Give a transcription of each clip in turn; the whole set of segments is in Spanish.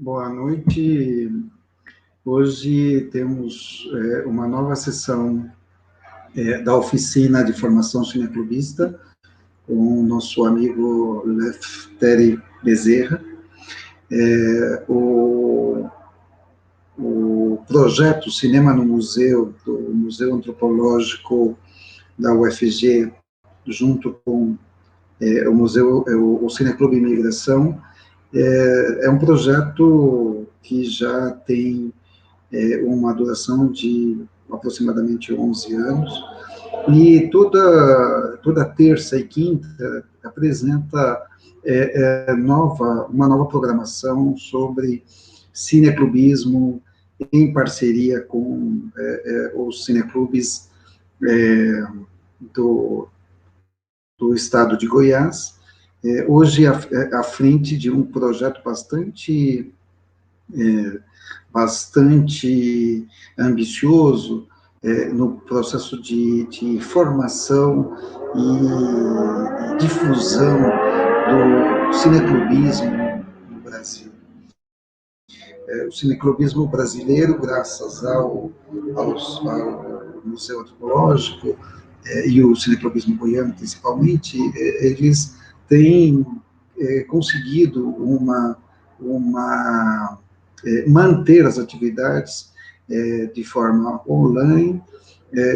Boa noite. Hoje temos uma nova sessão da oficina de formação cineclubista com o nosso amigo Lefteri Bezerra. O projeto Cinema no Museu, do Museu Antropológico da UFG, junto com o Cineclube Imigração, é um projeto que já tem uma duração de aproximadamente 11 anos, e toda terça e quinta apresenta uma nova programação sobre cineclubismo, em parceria com os cineclubes do estado de Goiás, hoje à frente de um projeto bastante ambicioso no processo de formação e difusão do cineclubismo no Brasil. O cineclubismo brasileiro, graças ao Museu Antropológico e o cineclubismo goiano, principalmente, eles têm conseguido manter as atividades de forma online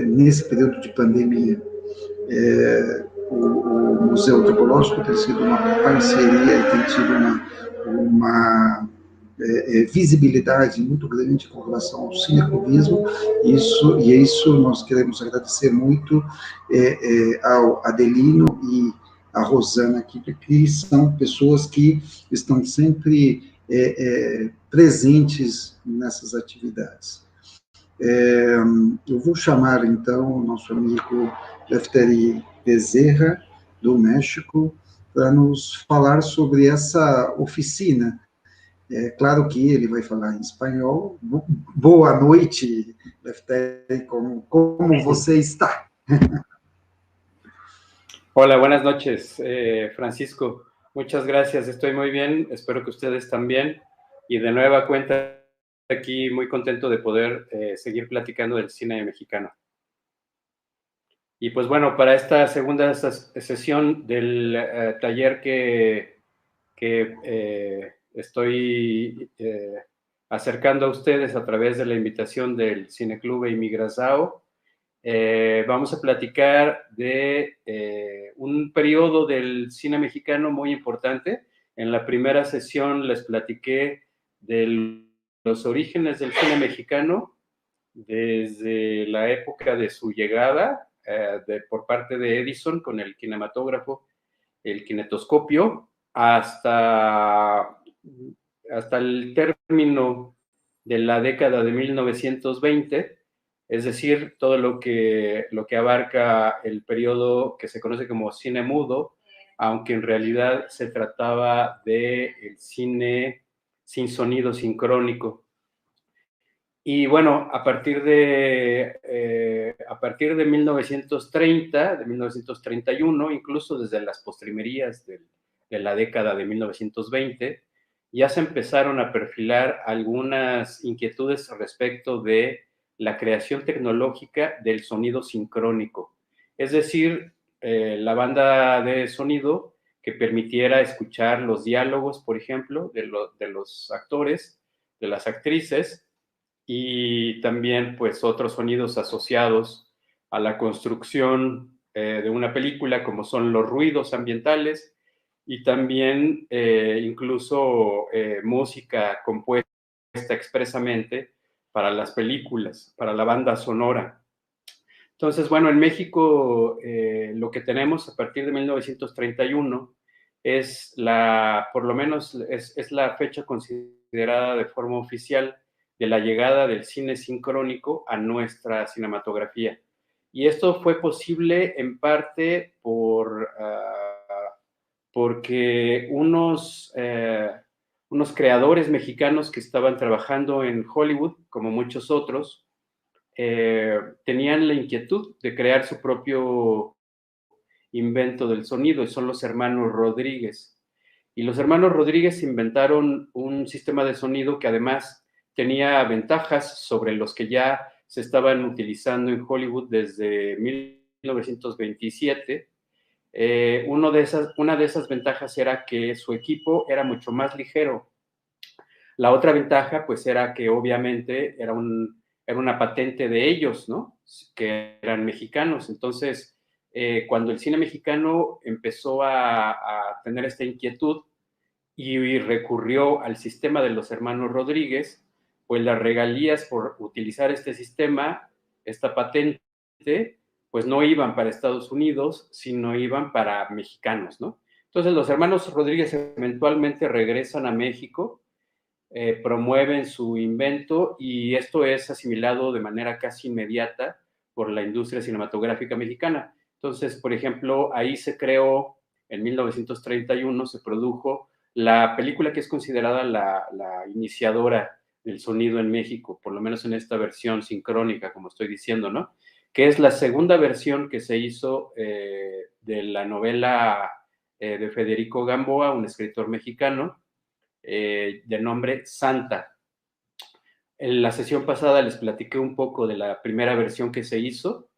nesse período de pandemia. O Museu Antropológico tem sido uma parceria e tem tido uma visibilidade muito grande com relação ao cineclubismo, e isso nós queremos agradecer muito ao Adelino e a Rosana, que são pessoas que estão sempre presentes nessas atividades. Eu vou chamar, então, o nosso amigo Lefteri Bezerra, do México, para nos falar sobre essa oficina. Claro que ele vai falar em espanhol. Boa noite, Lefteri, como você está? Hola, buenas noches, Francisco. Muchas gracias, estoy muy bien, espero que ustedes también. Y de nueva cuenta, aquí muy contento de poder seguir platicando del cine mexicano. Y pues bueno, para esta segunda sesión del taller que estoy acercando a ustedes a través de la invitación del Cineclube Imigração, vamos a platicar de un periodo del cine mexicano muy importante. En la primera sesión les platiqué de los orígenes del cine mexicano desde la época de su llegada por parte de Edison con el cinematógrafo, el kinetoscopio, hasta el término de la década de 1920, es decir, todo lo que abarca el periodo que se conoce como cine mudo, aunque en realidad se trataba de el cine sin sonido sincrónico. Y bueno, a partir de 1930, de 1931, incluso desde las postrimerías de la década de 1920, ya se empezaron a perfilar algunas inquietudes respecto de la creación tecnológica del sonido sincrónico. Es decir, la banda de sonido que permitiera escuchar los diálogos, por ejemplo, de los actores, de las actrices, y también pues otros sonidos asociados a la construcción de una película, como son los ruidos ambientales y también incluso música compuesta expresamente para las películas, para la banda sonora. Entonces, bueno, en México lo que tenemos a partir de 1931 es por lo menos es la fecha considerada de forma oficial de la llegada del cine sincrónico a nuestra cinematografía. Y esto fue posible en parte porque unos creadores mexicanos que estaban trabajando en Hollywood, como muchos otros, tenían la inquietud de crear su propio invento del sonido, y son los hermanos Rodríguez. Y los hermanos Rodríguez inventaron un sistema de sonido que además tenía ventajas sobre los que ya se estaban utilizando en Hollywood desde 1927. Una de esas ventajas era que su equipo era mucho más ligero. La otra ventaja, pues, era que obviamente era una patente de ellos, ¿no? Que eran mexicanos. Entonces, cuando el cine mexicano empezó a tener esta inquietud y recurrió al sistema de los hermanos Rodríguez, pues las regalías por utilizar este sistema, esta patente, pues no iban para Estados Unidos, sino iban para mexicanos, ¿no? Entonces los hermanos Rodríguez eventualmente regresan a México, promueven su invento y esto es asimilado de manera casi inmediata por la industria cinematográfica mexicana. Entonces, por ejemplo, ahí se creó, en 1931 se produjo la película que es considerada la iniciadora del sonido en México, por lo menos en esta versión sincrónica, como estoy diciendo, ¿no? Que es la segunda versión que se hizo de la novela de Federico Gamboa, un escritor mexicano, de nombre Santa. En la sesión pasada les platiqué un poco de la primera versión que se hizo,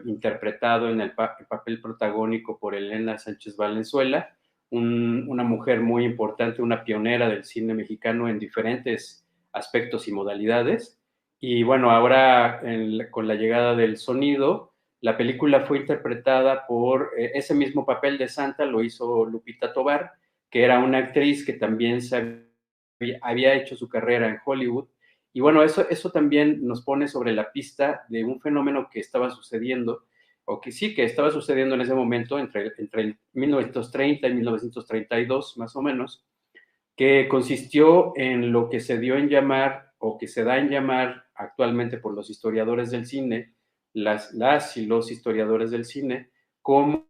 interpretado en el papel protagónico por Elena Sánchez Valenzuela, una mujer muy importante, una pionera del cine mexicano en diferentes aspectos y modalidades. Y bueno, ahora con la llegada del sonido, la película fue interpretada por ese mismo papel de Santa, lo hizo Lupita Tovar, que era una actriz que también había hecho su carrera en Hollywood. Y bueno, eso también nos pone sobre la pista de un fenómeno que estaba sucediendo, o que sí, que estaba sucediendo en ese momento, entre el 1930 y 1932, más o menos, que consistió en lo que se dio en llamar, o que se da en llamar actualmente por los historiadores del cine, las y los historiadores del cine, como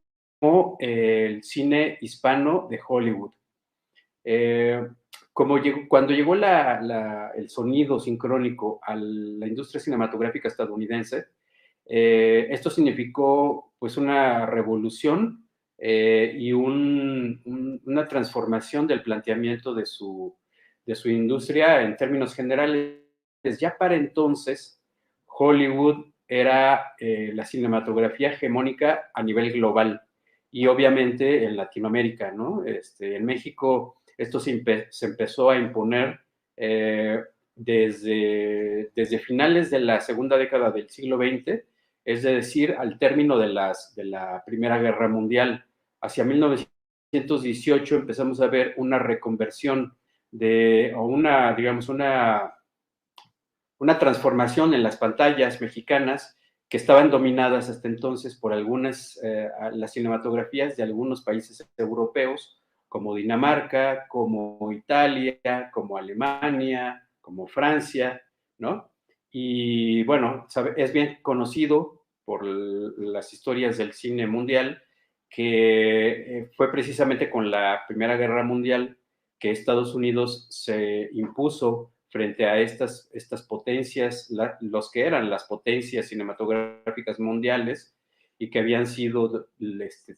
el cine hispano de Hollywood. Cuando llegó el sonido sincrónico a la industria cinematográfica estadounidense, esto significó pues una revolución y una transformación del planteamiento de su industria en términos generales. Ya para entonces, Hollywood era la cinematografía hegemónica a nivel global y obviamente en Latinoamérica, ¿no? En México esto se empezó a imponer desde finales de la segunda década del siglo XX, es decir, al término de la Primera Guerra Mundial. Hacia 1918 empezamos a ver una reconversión digamos, una transformación en las pantallas mexicanas que estaban dominadas hasta entonces por las cinematografías de algunos países europeos, como Dinamarca, como Italia, como Alemania, como Francia, ¿no? Y bueno, es bien conocido por las historias del cine mundial que fue precisamente con la Primera Guerra Mundial que Estados Unidos se impuso frente a estas potencias, los que eran las potencias cinematográficas mundiales y que habían sido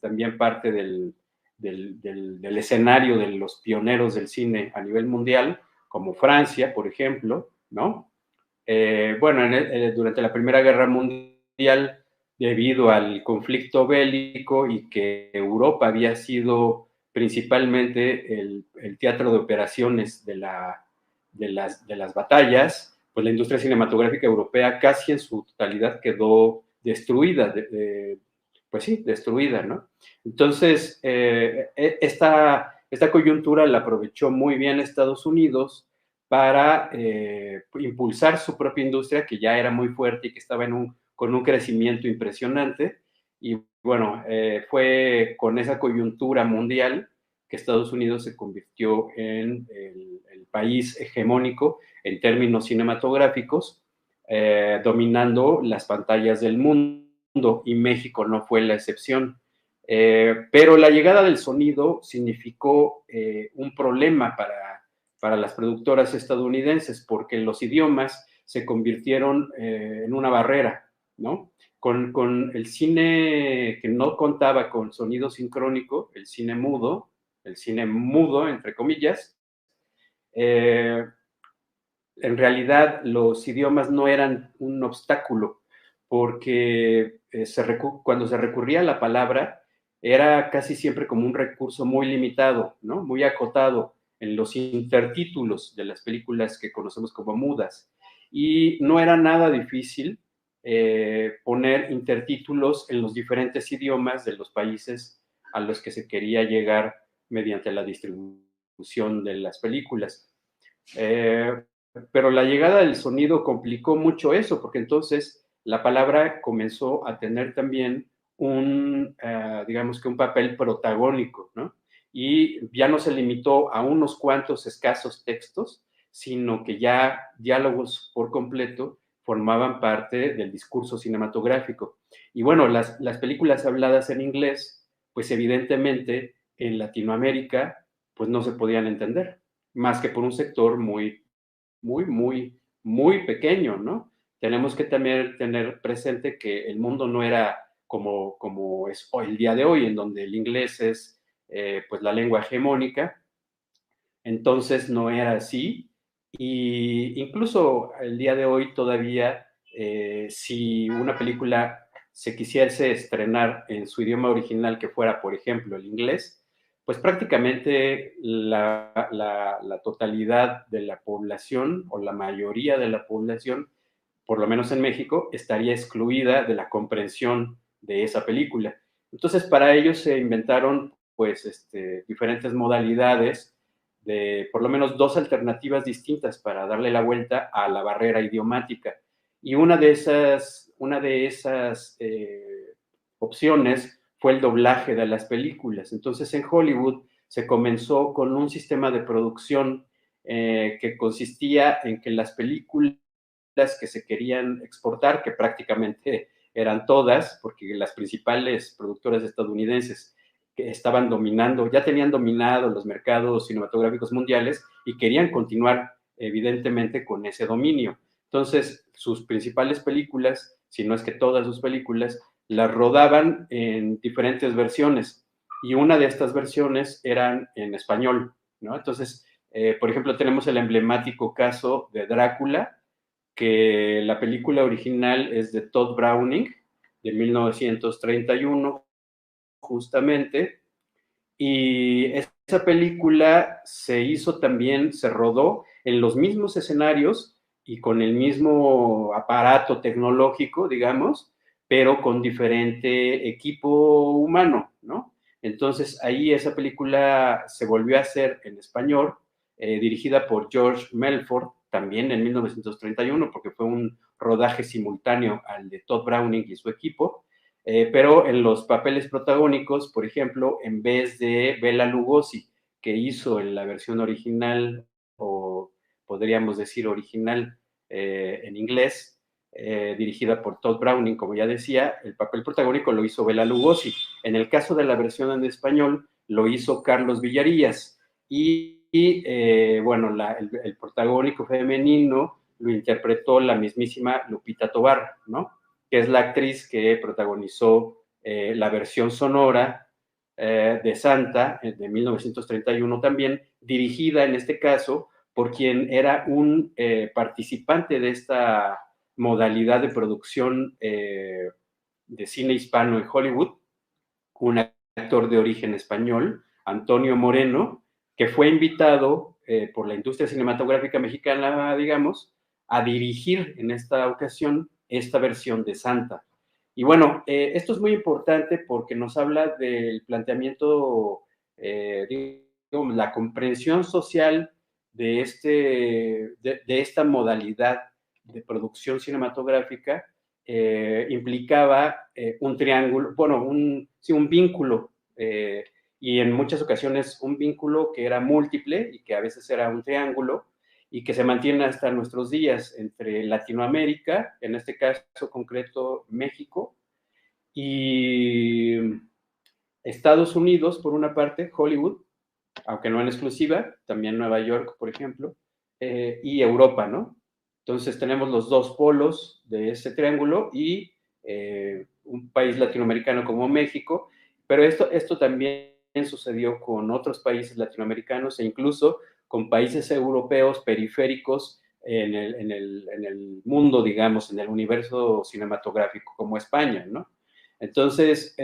también parte del escenario de los pioneros del cine a nivel mundial, como Francia, por ejemplo, ¿no? Bueno, durante la Primera Guerra Mundial, debido al conflicto bélico y que Europa había sido principalmente el teatro de operaciones de las batallas, pues la industria cinematográfica europea casi en su totalidad quedó destruida, pues sí, destruida, ¿no? Entonces, esta coyuntura la aprovechó muy bien Estados Unidos para impulsar su propia industria, que ya era muy fuerte y que estaba con un crecimiento impresionante. Y bueno, fue con esa coyuntura mundial que Estados Unidos se convirtió en el país hegemónico en términos cinematográficos, dominando las pantallas del mundo, y México no fue la excepción. Pero la llegada del sonido significó un problema para las productoras estadounidenses, porque los idiomas se convirtieron en una barrera, ¿no? Con el cine que no contaba con sonido sincrónico, el cine mudo, el cine mudo, entre comillas, en realidad los idiomas no eran un obstáculo, porque cuando se recurría a la palabra, era casi siempre como un recurso muy limitado, ¿no? Muy acotado en los intertítulos de las películas que conocemos como mudas. Y no era nada difícil poner intertítulos en los diferentes idiomas de los países a los que se quería llegar mediante la distribución de las películas. Pero la llegada del sonido complicó mucho eso, porque entonces la palabra comenzó a tener también digamos que un papel protagónico, ¿no? Y ya no se limitó a unos cuantos escasos textos, sino que ya diálogos por completo formaban parte del discurso cinematográfico. Y bueno, las películas habladas en inglés, pues evidentemente en Latinoamérica, pues no se podían entender, más que por un sector muy pequeño, ¿no? Tenemos que también tener presente que el mundo no era como es hoy, el día de hoy, en donde el inglés es pues la lengua hegemónica, entonces no era así, y incluso el día de hoy todavía, si una película se quisiese estrenar en su idioma original, que fuera, por ejemplo, el inglés, pues prácticamente la totalidad de la población o la mayoría de la población, por lo menos en México, estaría excluida de la comprensión de esa película. Entonces, para ellos se inventaron pues diferentes modalidades de por lo menos dos alternativas distintas para darle la vuelta a la barrera idiomática. Y una de esas opciones fue el doblaje de las películas. Entonces en Hollywood se comenzó con un sistema de producción que consistía en que las películas que se querían exportar, que prácticamente eran todas, porque las principales productoras estadounidenses que estaban dominando, ya tenían dominado los mercados cinematográficos mundiales y querían continuar evidentemente con ese dominio. Entonces, sus principales películas, si no es que todas sus películas, las rodaban en diferentes versiones y una de estas versiones eran en español, ¿no? Entonces, por ejemplo, tenemos el emblemático caso de Drácula, que la película original es de Todd Browning, de 1931, justamente, y esa película se hizo también, se rodó en los mismos escenarios y con el mismo aparato tecnológico, digamos, pero con diferente equipo humano, ¿no? Entonces ahí esa película se volvió a hacer en español, dirigida por George Melford, también en 1931, porque fue un rodaje simultáneo al de Todd Browning y su equipo, pero en los papeles protagónicos, por ejemplo, en vez de Bela Lugosi, que hizo en la versión original, o podríamos decir original en inglés, dirigida por Todd Browning, como ya decía, el papel protagónico lo hizo Bela Lugosi. En el caso de la versión en español, lo hizo Carlos Villarías. Bueno, el protagónico femenino lo interpretó la mismísima Lupita Tovar, ¿no? Que es la actriz que protagonizó la versión sonora de Santa de 1931 también, dirigida en este caso por quien era un participante de esta modalidad de producción de cine hispano en Hollywood, un actor de origen español, Antonio Moreno, que fue invitado por la industria cinematográfica mexicana, digamos, a dirigir en esta ocasión esta versión de Santa. Y bueno, esto es muy importante porque nos habla del planteamiento, digamos, la comprensión social de esta modalidad de producción cinematográfica implicaba un triángulo, bueno, sí, un vínculo, y en muchas ocasiones un vínculo que era múltiple y que a veces era un triángulo y que se mantiene hasta nuestros días entre Latinoamérica, en este caso concreto México, y Estados Unidos, por una parte, Hollywood, aunque no en exclusiva, también Nueva York, por ejemplo, y Europa, ¿no? Entonces tenemos los dos polos de ese triángulo y un país latinoamericano como México, pero esto también sucedió con otros países latinoamericanos e incluso con países europeos periféricos en el mundo, digamos, en el universo cinematográfico, como España, ¿no? Entonces,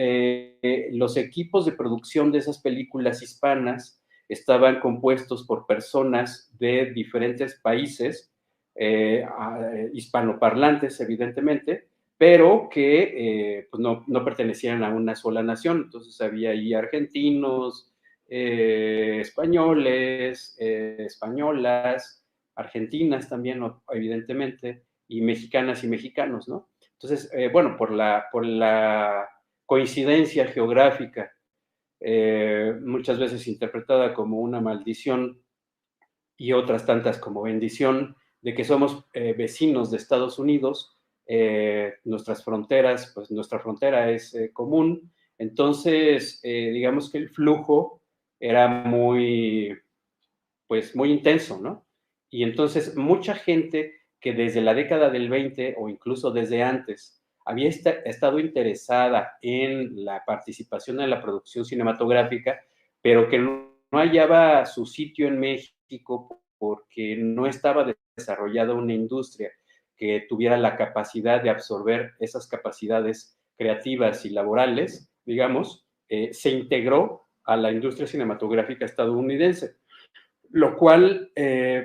los equipos de producción de esas películas hispanas estaban compuestos por personas de diferentes países, hispanoparlantes, evidentemente, pero que pues no pertenecían a una sola nación. Entonces había ahí argentinos, españoles, españolas, argentinas también, evidentemente, y mexicanas y mexicanos, ¿no? Entonces, bueno, por la coincidencia geográfica, muchas veces interpretada como una maldición y otras tantas como bendición, de que somos vecinos de Estados Unidos, nuestras fronteras, pues nuestra frontera es común, entonces digamos que el flujo era pues muy intenso, ¿no? Y entonces mucha gente que desde la década del 20 o incluso desde antes había estado interesada en la participación en la producción cinematográfica, pero que no hallaba su sitio en México porque no estaba desarrollada una industria que tuviera la capacidad de absorber esas capacidades creativas y laborales, digamos, se integró a la industria cinematográfica estadounidense, lo cual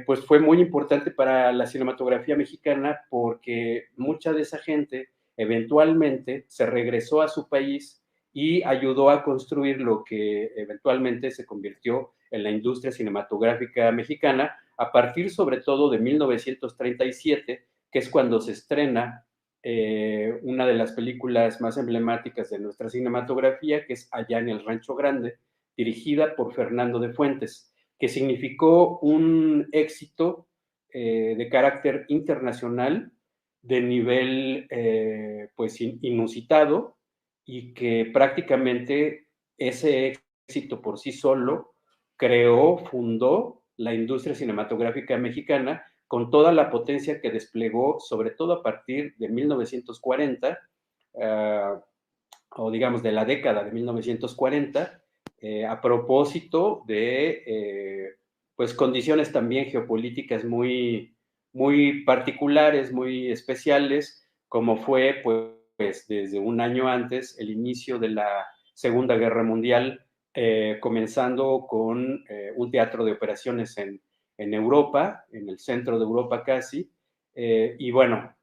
pues fue muy importante para la cinematografía mexicana porque mucha de esa gente eventualmente se regresó a su país y ayudó a construir lo que eventualmente se convirtió en la industria cinematográfica mexicana a partir sobre todo de 1937, que es cuando se estrena una de las películas más emblemáticas de nuestra cinematografía, que es Allá en el Rancho Grande, dirigida por Fernando de Fuentes, que significó un éxito de carácter internacional de nivel pues inusitado, y que prácticamente ese éxito por sí solo fundó la industria cinematográfica mexicana con toda la potencia que desplegó, sobre todo a partir de 1940, o digamos de la década de 1940, a propósito de pues condiciones también geopolíticas muy particulares, muy especiales, como fue pues desde un año antes el inicio de la Segunda Guerra Mundial, comenzando con un teatro de operaciones en Europa, en el centro de Europa casi, y bueno,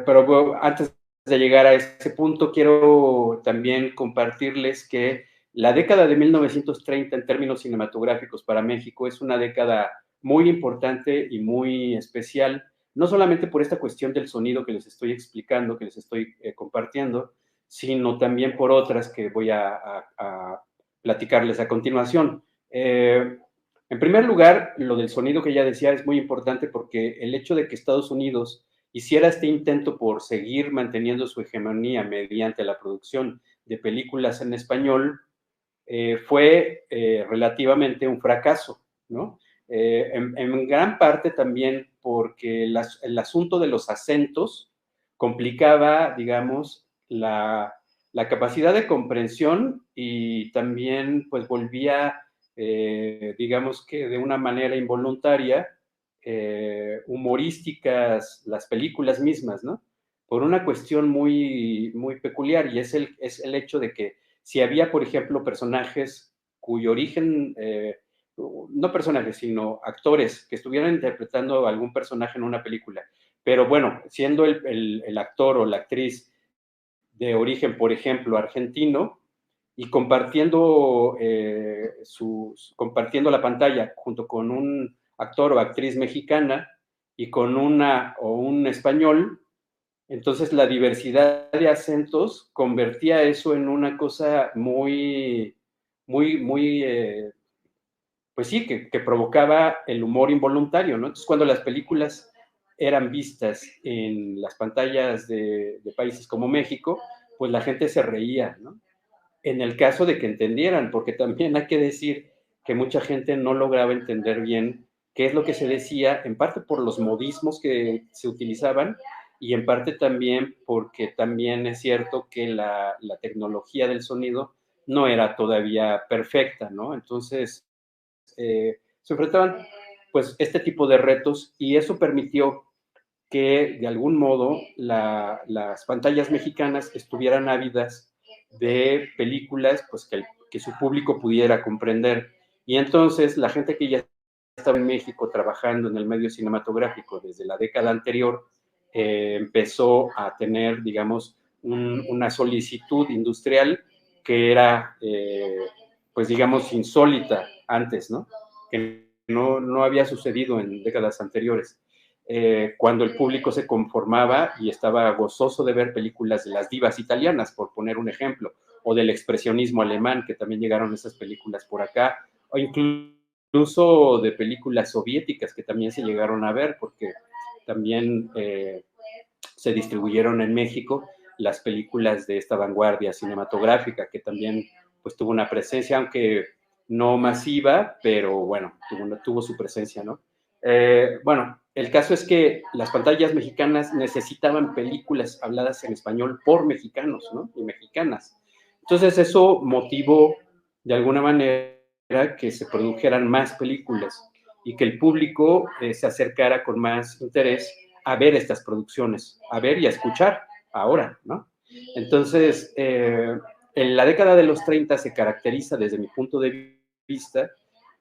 pero antes de llegar a ese punto, quiero también compartirles que la década de 1930 en términos cinematográficos para México es una década muy importante y muy especial, no solamente por esta cuestión del sonido que les estoy explicando, que les estoy compartiendo, sino también por otras que voy a platicarles a continuación. En primer lugar, lo del sonido que ya decía es muy importante porque el hecho de que Estados Unidos hiciera este intento por seguir manteniendo su hegemonía mediante la producción de películas en español fue relativamente un fracaso, ¿no? En gran parte también porque el asunto de los acentos complicaba, digamos, la capacidad de comprensión, y también pues volvía, digamos que de una manera involuntaria, humorísticas las películas mismas, ¿no? Por una cuestión muy peculiar, y es el hecho de que si había, por ejemplo, personajes cuyo origen, no personajes, sino actores que estuvieran interpretando a algún personaje en una película, pero bueno, siendo el actor o la actriz de origen, por ejemplo, argentino, y compartiendo la pantalla junto con un actor o actriz mexicana y con un español, entonces la diversidad de acentos convertía eso en una cosa muy, pues sí, que provocaba el humor involuntario, ¿no? Entonces cuando las películas eran vistas en las pantallas de países como México, pues la gente se reía, ¿no? En el caso de que entendieran, porque también hay que decir que mucha gente no lograba entender bien qué es lo que se decía, en parte por los modismos que se utilizaban, y en parte también porque también es cierto que la tecnología del sonido no era todavía perfecta, ¿no? Entonces, se enfrentaban pues este tipo de retos y eso permitió que de algún modo las pantallas mexicanas estuvieran ávidas de películas pues que su público pudiera comprender. Y entonces la gente que ya estaba en México trabajando en el medio cinematográfico desde la década anterior, empezó a tener, digamos, una solicitud industrial que era, pues digamos, insólita antes, ¿no? Que no había sucedido en décadas anteriores. Cuando el público se conformaba y estaba gozoso de ver películas de las divas italianas, por poner un ejemplo, o del expresionismo alemán, que también llegaron esas películas por acá, o incluso de películas soviéticas que también se llegaron a ver, porque también se distribuyeron en México las películas de esta vanguardia cinematográfica, que también pues tuvo una presencia, aunque no masiva, pero bueno, tuvo su presencia, ¿no? Bueno, el caso es que las pantallas mexicanas necesitaban películas habladas en español por mexicanos, ¿no? Y mexicanas. Entonces eso motivó de alguna manera que se produjeran más películas y que el público se acercara con más interés a ver estas producciones, a ver y a escuchar ahora, ¿no? Entonces, en la década de los 30 se caracteriza desde mi punto de vista,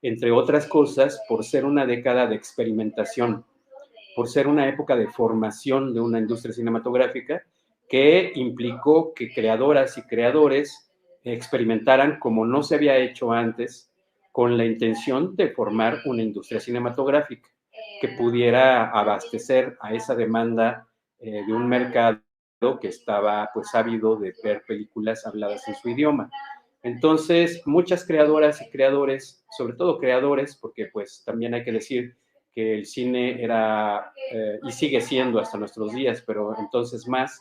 entre otras cosas, por ser una década de experimentación, por ser una época de formación de una industria cinematográfica que implicó que creadoras y creadores experimentaran como no se había hecho antes, con la intención de formar una industria cinematográfica que pudiera abastecer a esa demanda de un mercado que estaba pues ávido de ver películas habladas en su idioma. Entonces, muchas creadoras y creadores, sobre todo creadores, porque pues también hay que decir que el cine era y sigue siendo hasta nuestros días, pero entonces más,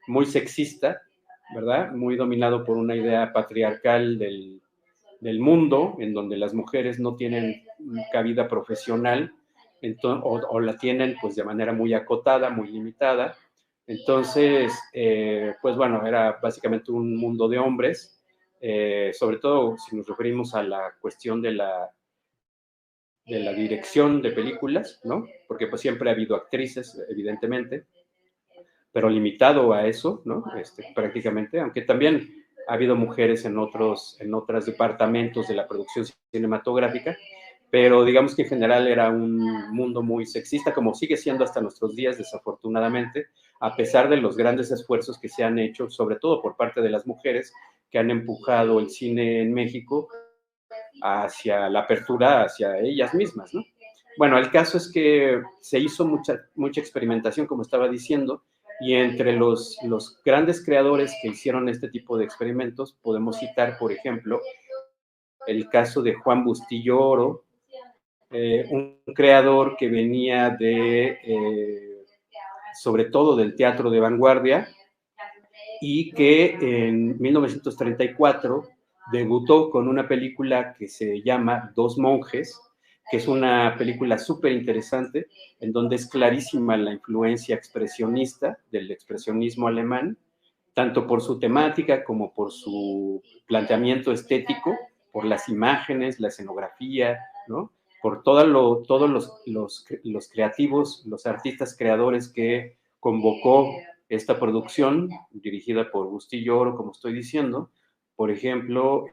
muy sexista, ¿verdad? Muy dominado por una idea patriarcal del mundo, en donde las mujeres no tienen cabida profesional, o la tienen pues de manera muy acotada, muy limitada. Entonces, pues bueno, era básicamente un mundo de hombres, sobre todo si nos referimos a la cuestión de la dirección de películas, ¿no? Porque pues siempre ha habido actrices, evidentemente, pero limitado a eso, ¿no? Prácticamente, aunque también ha habido mujeres en otros departamentos de la producción cinematográfica, pero digamos que en general era un mundo muy sexista, como sigue siendo hasta nuestros días, desafortunadamente, a pesar de los grandes esfuerzos que se han hecho, sobre todo por parte de las mujeres, que han empujado el cine en México hacia la apertura hacia ellas mismas, ¿no? Bueno, el caso es que se hizo mucha experimentación, como estaba diciendo, y entre los grandes creadores que hicieron este tipo de experimentos, podemos citar, por ejemplo, el caso de Juan Bustillo Oro, un creador que venía sobre todo del teatro de vanguardia, y que en 1934 debutó con una película que se llama Dos monjes, que es una película súper interesante, en donde es clarísima la influencia expresionista del expresionismo alemán, tanto por su temática como por su planteamiento estético, por las imágenes, la escenografía, ¿no? Por todos los creativos, los artistas creadores que convocó esta producción, dirigida por Bustillo Oro, como estoy diciendo. Por ejemplo,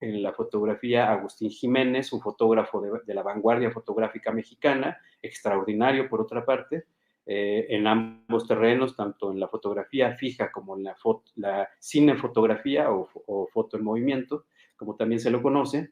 en la fotografía, Agustín Jiménez, un fotógrafo de la vanguardia fotográfica mexicana, extraordinario por otra parte, en ambos terrenos, tanto en la fotografía fija como en la cinefotografía o foto en movimiento, como también se lo conoce.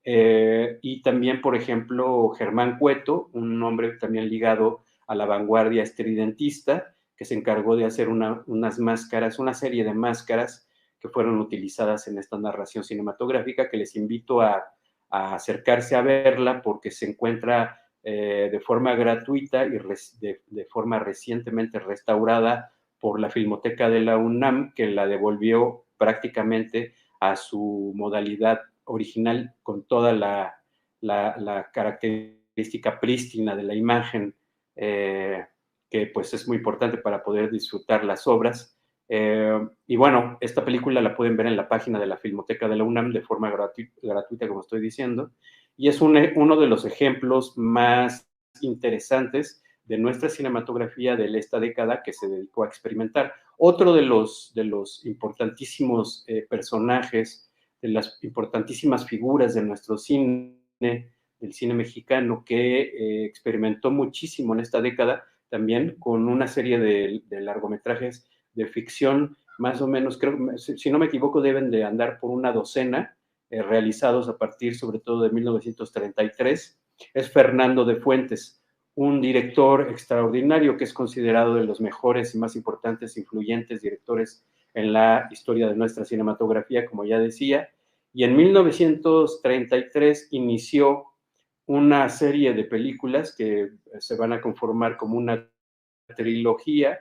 Y también, por ejemplo, Germán Cueto, un hombre también ligado a la vanguardia estridentista, que se encargó de hacer unas máscaras, una serie de máscaras que fueron utilizadas en esta narración cinematográfica, que les invito a acercarse a verla porque se encuentra de forma gratuita y de forma recientemente restaurada por la Filmoteca de la UNAM, que la devolvió prácticamente a su modalidad original con toda la característica prístina de la imagen que pues es muy importante para poder disfrutar las obras. Y bueno, esta película la pueden ver en la página de la Filmoteca de la UNAM de forma gratuita, como estoy diciendo, y es uno de los ejemplos más interesantes de nuestra cinematografía de esta década que se dedicó a experimentar. Otro de los importantísimos personajes, de las importantísimas figuras de nuestro cine, del cine mexicano, que experimentó muchísimo en esta década, también con una serie de largometrajes de ficción, más o menos, creo, si no me equivoco, deben de andar por una docena, realizados a partir sobre todo de 1933, es Fernando de Fuentes, un director extraordinario que es considerado de los mejores y más importantes, influyentes directores en la historia de nuestra cinematografía, como ya decía, y en 1933 inició una serie de películas que se van a conformar como una trilogía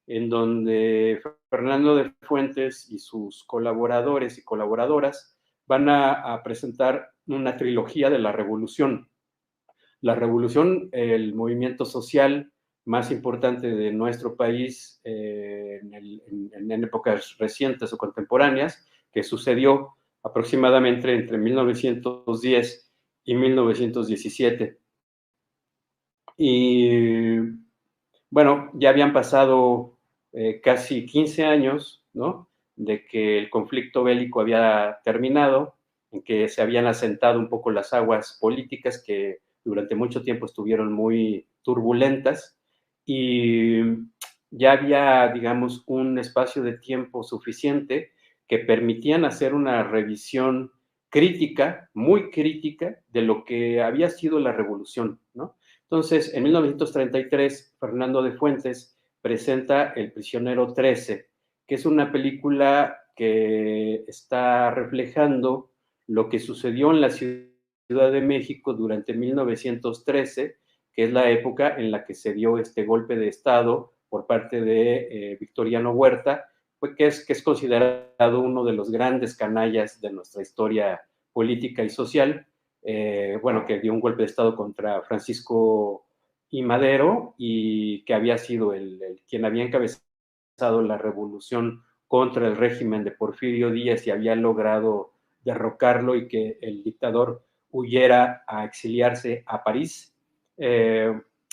en donde Fernando de Fuentes y sus colaboradores y colaboradoras van a presentar una trilogía de la Revolución. La Revolución, el movimiento social más importante de nuestro país en épocas recientes o contemporáneas, que sucedió aproximadamente entre 1910 y 1917. Y bueno, ya habían pasado casi 15 años, ¿no?, de que el conflicto bélico había terminado, en que se habían asentado un poco las aguas políticas que durante mucho tiempo estuvieron muy turbulentas, y ya había, digamos, un espacio de tiempo suficiente que permitían hacer una revisión crítica, muy crítica, de lo que había sido la revolución, ¿no? Entonces, en 1933, Fernando de Fuentes presenta El prisionero 13, que es una película que está reflejando lo que sucedió en la Ciudad de México durante 1913, que es la época en la que se dio este golpe de Estado por parte de Victoriano Huerta, pues, que es considerado uno de los grandes canallas de nuestra historia política y social. Bueno, que dio un golpe de Estado contra Francisco I. Madero, y que había sido quien había encabezado la revolución contra el régimen de Porfirio Díaz y había logrado derrocarlo y que el dictador huyera a exiliarse a París.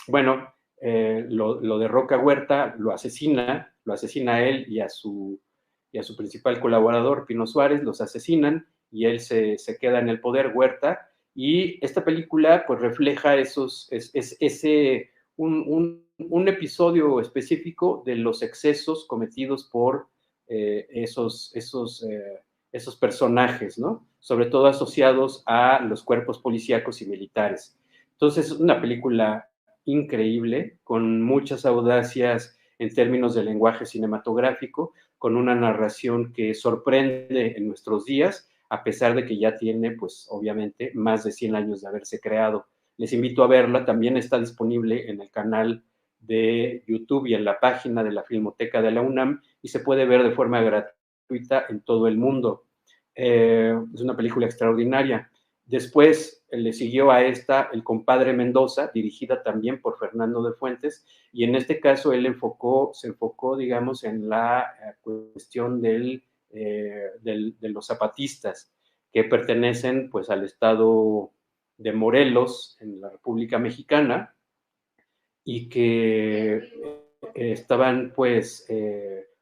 Bueno, lo derroca Huerta, lo asesina a él y a su principal colaborador, Pino Suárez, los asesinan y él se queda en el poder, Huerta. Y esta película pues refleja un episodio específico de los excesos cometidos por esos personajes, ¿no? Sobre todo asociados a los cuerpos policíacos y militares. Entonces, es una película increíble, con muchas audacias en términos de lenguaje cinematográfico, con una narración que sorprende en nuestros días, a pesar de que ya tiene, pues, obviamente, más de 100 años de haberse creado. Les invito a verla, también está disponible en el canal de YouTube y en la página de la Filmoteca de la UNAM, y se puede ver de forma gratuita en todo el mundo. Es una película extraordinaria. Después le siguió a esta El compadre Mendoza, dirigida también por Fernando de Fuentes, y en este caso él se enfocó, digamos, en la cuestión de los zapatistas que pertenecen, pues, al estado de Morelos, en la República Mexicana, y que estaban, pues,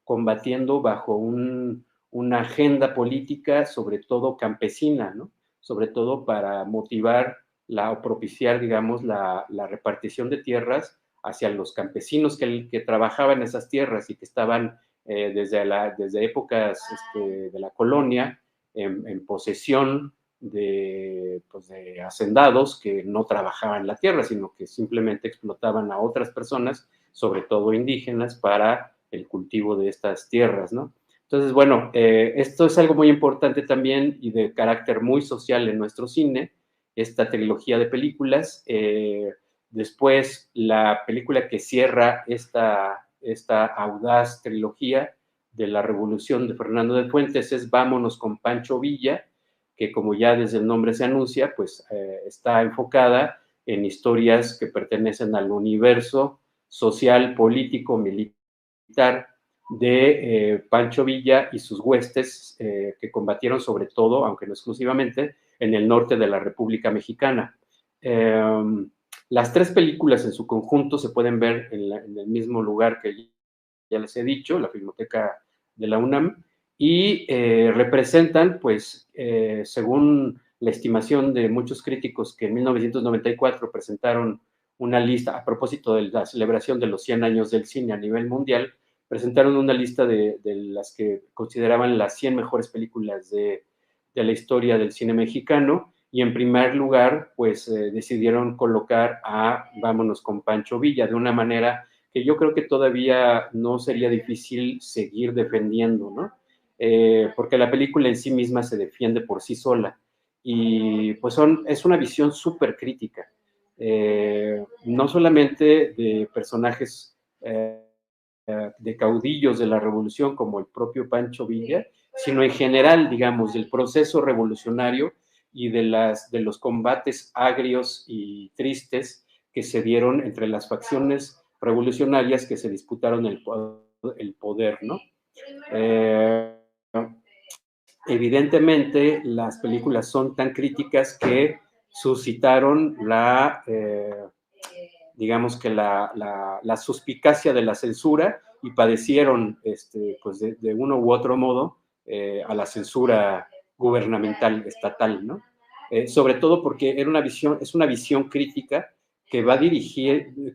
combatiendo bajo una agenda política, sobre todo campesina, ¿no? Sobre todo para motivar o propiciar, digamos, la repartición de tierras hacia los campesinos que trabajaban en esas tierras y que estaban desde épocas de la colonia en posesión pues, de hacendados que no trabajaban la tierra, sino que simplemente explotaban a otras personas, sobre todo indígenas, para el cultivo de estas tierras, ¿no? Entonces, bueno, esto es algo muy importante también y de carácter muy social en nuestro cine, esta trilogía de películas. Después, la película que cierra esta audaz trilogía de la Revolución de Fernando de Fuentes es Vámonos con Pancho Villa, que, como ya desde el nombre se anuncia, pues está enfocada en historias que pertenecen al universo social, político, militar de Pancho Villa y sus huestes que combatieron sobre todo, aunque no exclusivamente, en el norte de la República Mexicana. Las tres películas en su conjunto se pueden ver en el mismo lugar que ya les he dicho, la Filmoteca de la UNAM, y representan, pues, según la estimación de muchos críticos que en 1994 presentaron una lista, a propósito de la celebración de los 100 años del cine a nivel mundial, presentaron una lista de las que consideraban las 100 mejores películas de la historia del cine mexicano, y en primer lugar, pues decidieron colocar a Vámonos con Pancho Villa, de una manera que yo creo que todavía no sería difícil seguir defendiendo, ¿no? Porque la película en sí misma se defiende por sí sola, y pues es una visión súper crítica, no solamente de personajes de caudillos de la revolución como el propio Pancho Villa, sino en general, digamos, del proceso revolucionario y de los combates agrios y tristes que se dieron entre las facciones revolucionarias que se disputaron el poder, ¿no? Evidentemente, las películas son tan críticas que suscitaron digamos que la suspicacia de la censura, y padecieron, pues de uno u otro modo, a la censura gubernamental, estatal, ¿no? Sobre todo porque es una visión crítica que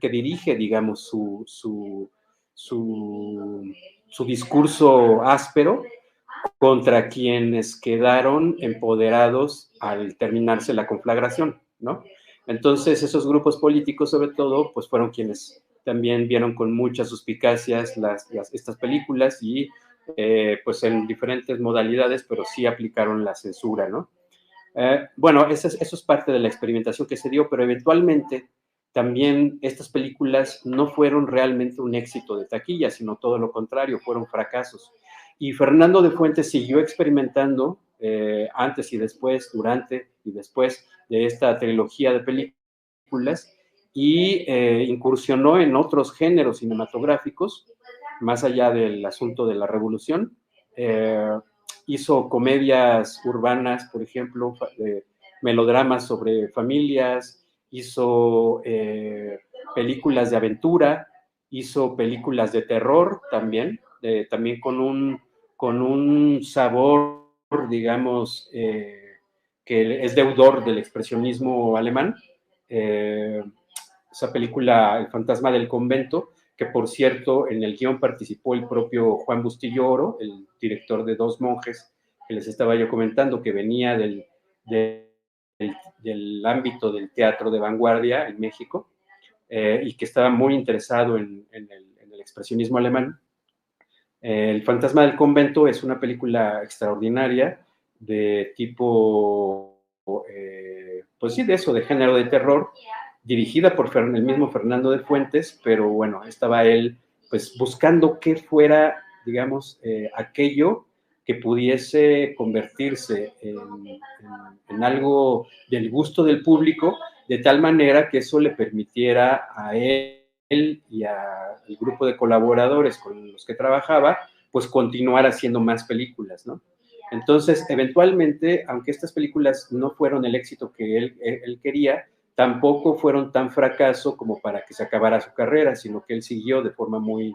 dirige, digamos, su discurso áspero contra quienes quedaron empoderados al terminarse la conflagración, ¿no? Entonces, esos grupos políticos, sobre todo, pues fueron quienes también vieron con muchas suspicacias estas películas y, pues en diferentes modalidades, pero sí aplicaron la censura, ¿no? Bueno, eso es parte de la experimentación que se dio, pero eventualmente también estas películas no fueron realmente un éxito de taquilla, sino todo lo contrario, fueron fracasos. Y Fernando de Fuentes siguió experimentando antes y después, durante y después de esta trilogía de películas, y incursionó en otros géneros cinematográficos, más allá del asunto de la revolución. Hizo comedias urbanas, por ejemplo, melodramas sobre familias, hizo películas de aventura, hizo películas de terror también, también con un sabor, digamos, que es deudor del expresionismo alemán. Esa película, El fantasma del convento, que por cierto en el guión participó el propio Juan Bustillo Oro, el director de Dos monjes, que les estaba yo comentando, que venía del ámbito del teatro de vanguardia en México, y que estaba muy interesado en el expresionismo alemán. El fantasma del convento es una película extraordinaria de tipo, pues sí, de eso, de género de terror, dirigida por el mismo Fernando de Fuentes, pero bueno, estaba él pues buscando qué fuera, digamos, aquello que pudiese convertirse en algo del gusto del público, de tal manera que eso le permitiera a él y al grupo de colaboradores con los que trabajaba, pues continuar haciendo más películas, ¿no? Entonces, eventualmente, aunque estas películas no fueron el éxito que él quería, tampoco fueron tan fracaso como para que se acabara su carrera, sino que él siguió de forma muy,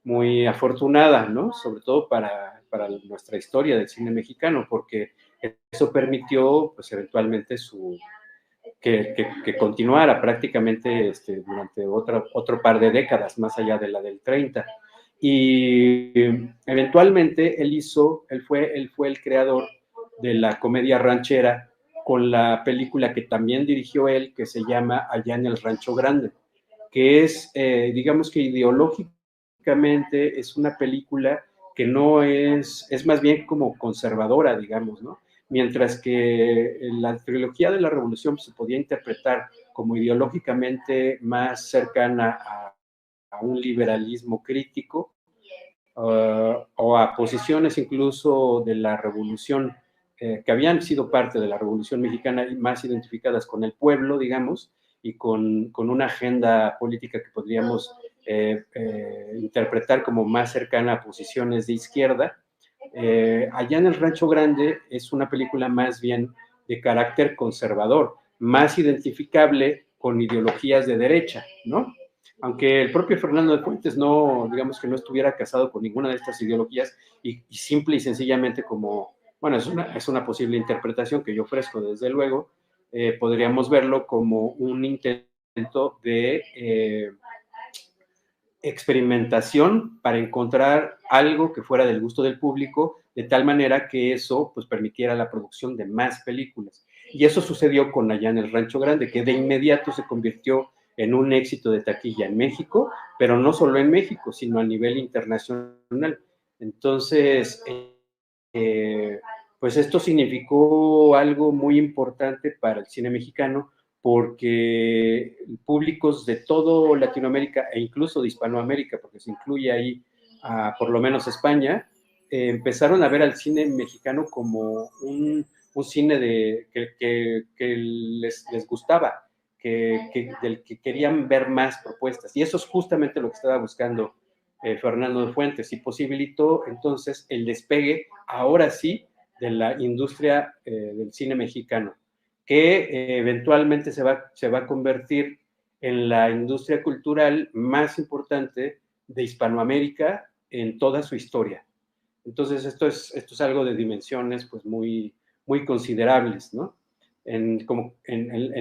muy afortunada, ¿no? Sobre todo para nuestra historia del cine mexicano, porque eso permitió, pues, eventualmente que continuara prácticamente durante otro par de décadas, más allá de la del 30. Y eventualmente él fue el creador de la comedia ranchera, con la película que también dirigió él, que se llama Allá en el Rancho Grande, que es, digamos que ideológicamente es una película que no es más bien como conservadora, digamos, ¿no? Mientras que la trilogía de la Revolución se podía interpretar como ideológicamente más cercana a un liberalismo crítico, o a posiciones incluso de la Revolución, que habían sido parte de la Revolución Mexicana y más identificadas con el pueblo, digamos. y con una agenda política que podríamos interpretar como más cercana a posiciones de izquierda. Allá en el Rancho Grande es una película más bien de carácter conservador, más identificable con ideologías de derecha, ¿no? Aunque el propio Fernando de Fuentes no, digamos que no estuviera casado con ninguna de estas ideologías y simple y sencillamente como, bueno, es una posible interpretación que yo ofrezco desde luego, podríamos verlo como un intento de experimentación para encontrar algo que fuera del gusto del público, de tal manera que eso pues permitiera la producción de más películas. Y eso sucedió con Allá en el Rancho Grande, que de inmediato se convirtió en un éxito de taquilla en México, pero no solo en México, sino a nivel internacional. Entonces, pues esto significó algo muy importante para el cine mexicano, porque públicos de todo Latinoamérica e incluso de Hispanoamérica, porque se incluye ahí por lo menos España, empezaron a ver al cine mexicano como un cine que les gustaba, del que querían ver más propuestas. Y eso es justamente lo que estaba buscando Fernando de Fuentes, y posibilitó entonces el despegue, ahora sí, de la industria del cine mexicano, que eventualmente se va a convertir en la industria cultural más importante de Hispanoamérica en toda su historia. Entonces, esto es algo de dimensiones pues muy, muy considerables, ¿no? En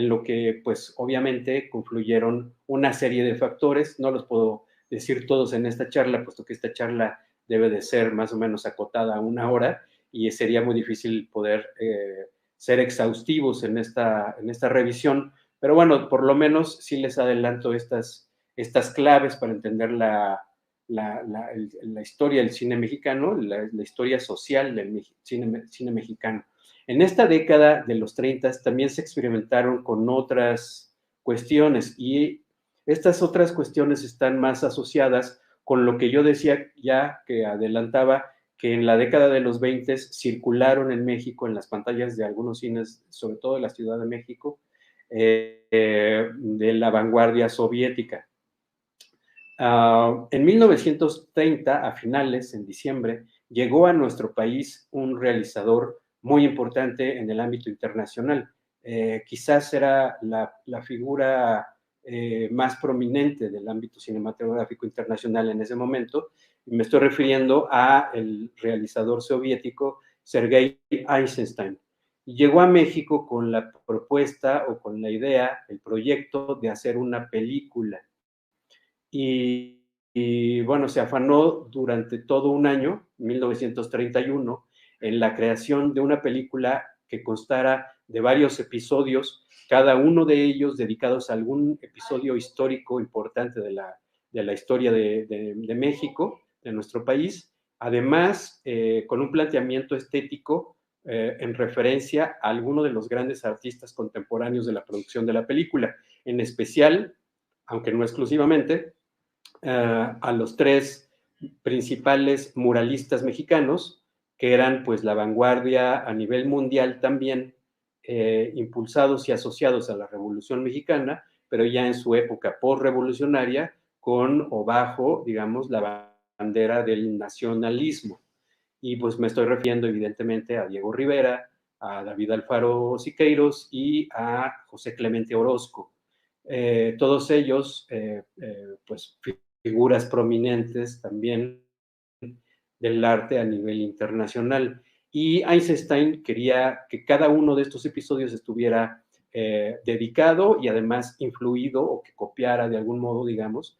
lo que pues obviamente confluyeron una serie de factores, no los puedo decir todos en esta charla, puesto que esta charla debe de ser más o menos acotada a 1 hora, y sería muy difícil poder ser exhaustivos en esta revisión, pero bueno, por lo menos sí les adelanto estas claves para entender la historia del cine mexicano, la historia social del cine mexicano. En esta década de los 30 también se experimentaron con otras cuestiones, y estas otras cuestiones están más asociadas con lo que yo decía ya, que adelantaba, que en la década de los 20 circularon en México, en las pantallas de algunos cines, sobre todo de la Ciudad de México, de la vanguardia soviética. En 1930, a finales, en diciembre, llegó a nuestro país un realizador muy importante en el ámbito internacional. Quizás era la figura más prominente del ámbito cinematográfico internacional en ese momento. Y me estoy refiriendo al realizador soviético Sergei Eisenstein. Y llegó a México con la propuesta o con la idea, el proyecto de hacer una película. Y bueno, se afanó durante todo un año, 1931, en la creación de una película que constara de varios episodios, cada uno de ellos dedicados a algún episodio histórico importante de la historia de México, de nuestro país, además con un planteamiento estético en referencia a alguno de los grandes artistas contemporáneos de la producción de la película, en especial, aunque no exclusivamente, a los 3 principales muralistas mexicanos, que eran pues la vanguardia a nivel mundial también, impulsados y asociados a la Revolución Mexicana, pero ya en su época postrevolucionaria, con o bajo, digamos, la bandera del nacionalismo. Y pues me estoy refiriendo evidentemente a Diego Rivera, a David Alfaro Siqueiros y a José Clemente Orozco. Todos ellos, pues figuras prominentes también del arte a nivel internacional. Y Eisenstein quería que cada uno de estos episodios estuviera dedicado y además influido, o que copiara de algún modo, digamos,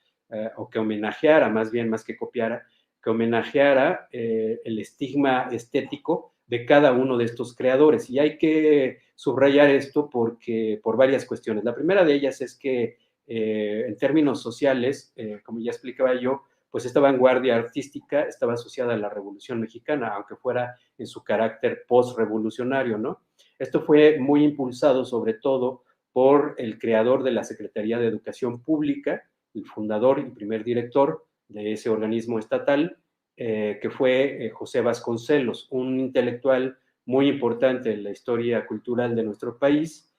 o que homenajeara, más bien, más que copiara, que homenajeara el estigma estético de cada uno de estos creadores. Y hay que subrayar esto por varias cuestiones. La primera de ellas es que en términos sociales, como ya explicaba yo, pues esta vanguardia artística estaba asociada a la Revolución Mexicana, aunque fuera en su carácter post-revolucionario, ¿no? Esto fue muy impulsado sobre todo por el creador de la Secretaría de Educación Pública, el fundador y primer director de ese organismo estatal, que fue José Vasconcelos, un intelectual muy importante en la historia cultural de nuestro país,